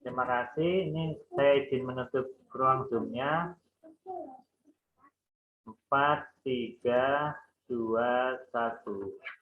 Terima kasih. Ini saya izin menutup ruang Zoom-nya. 4, 3, 2, 1.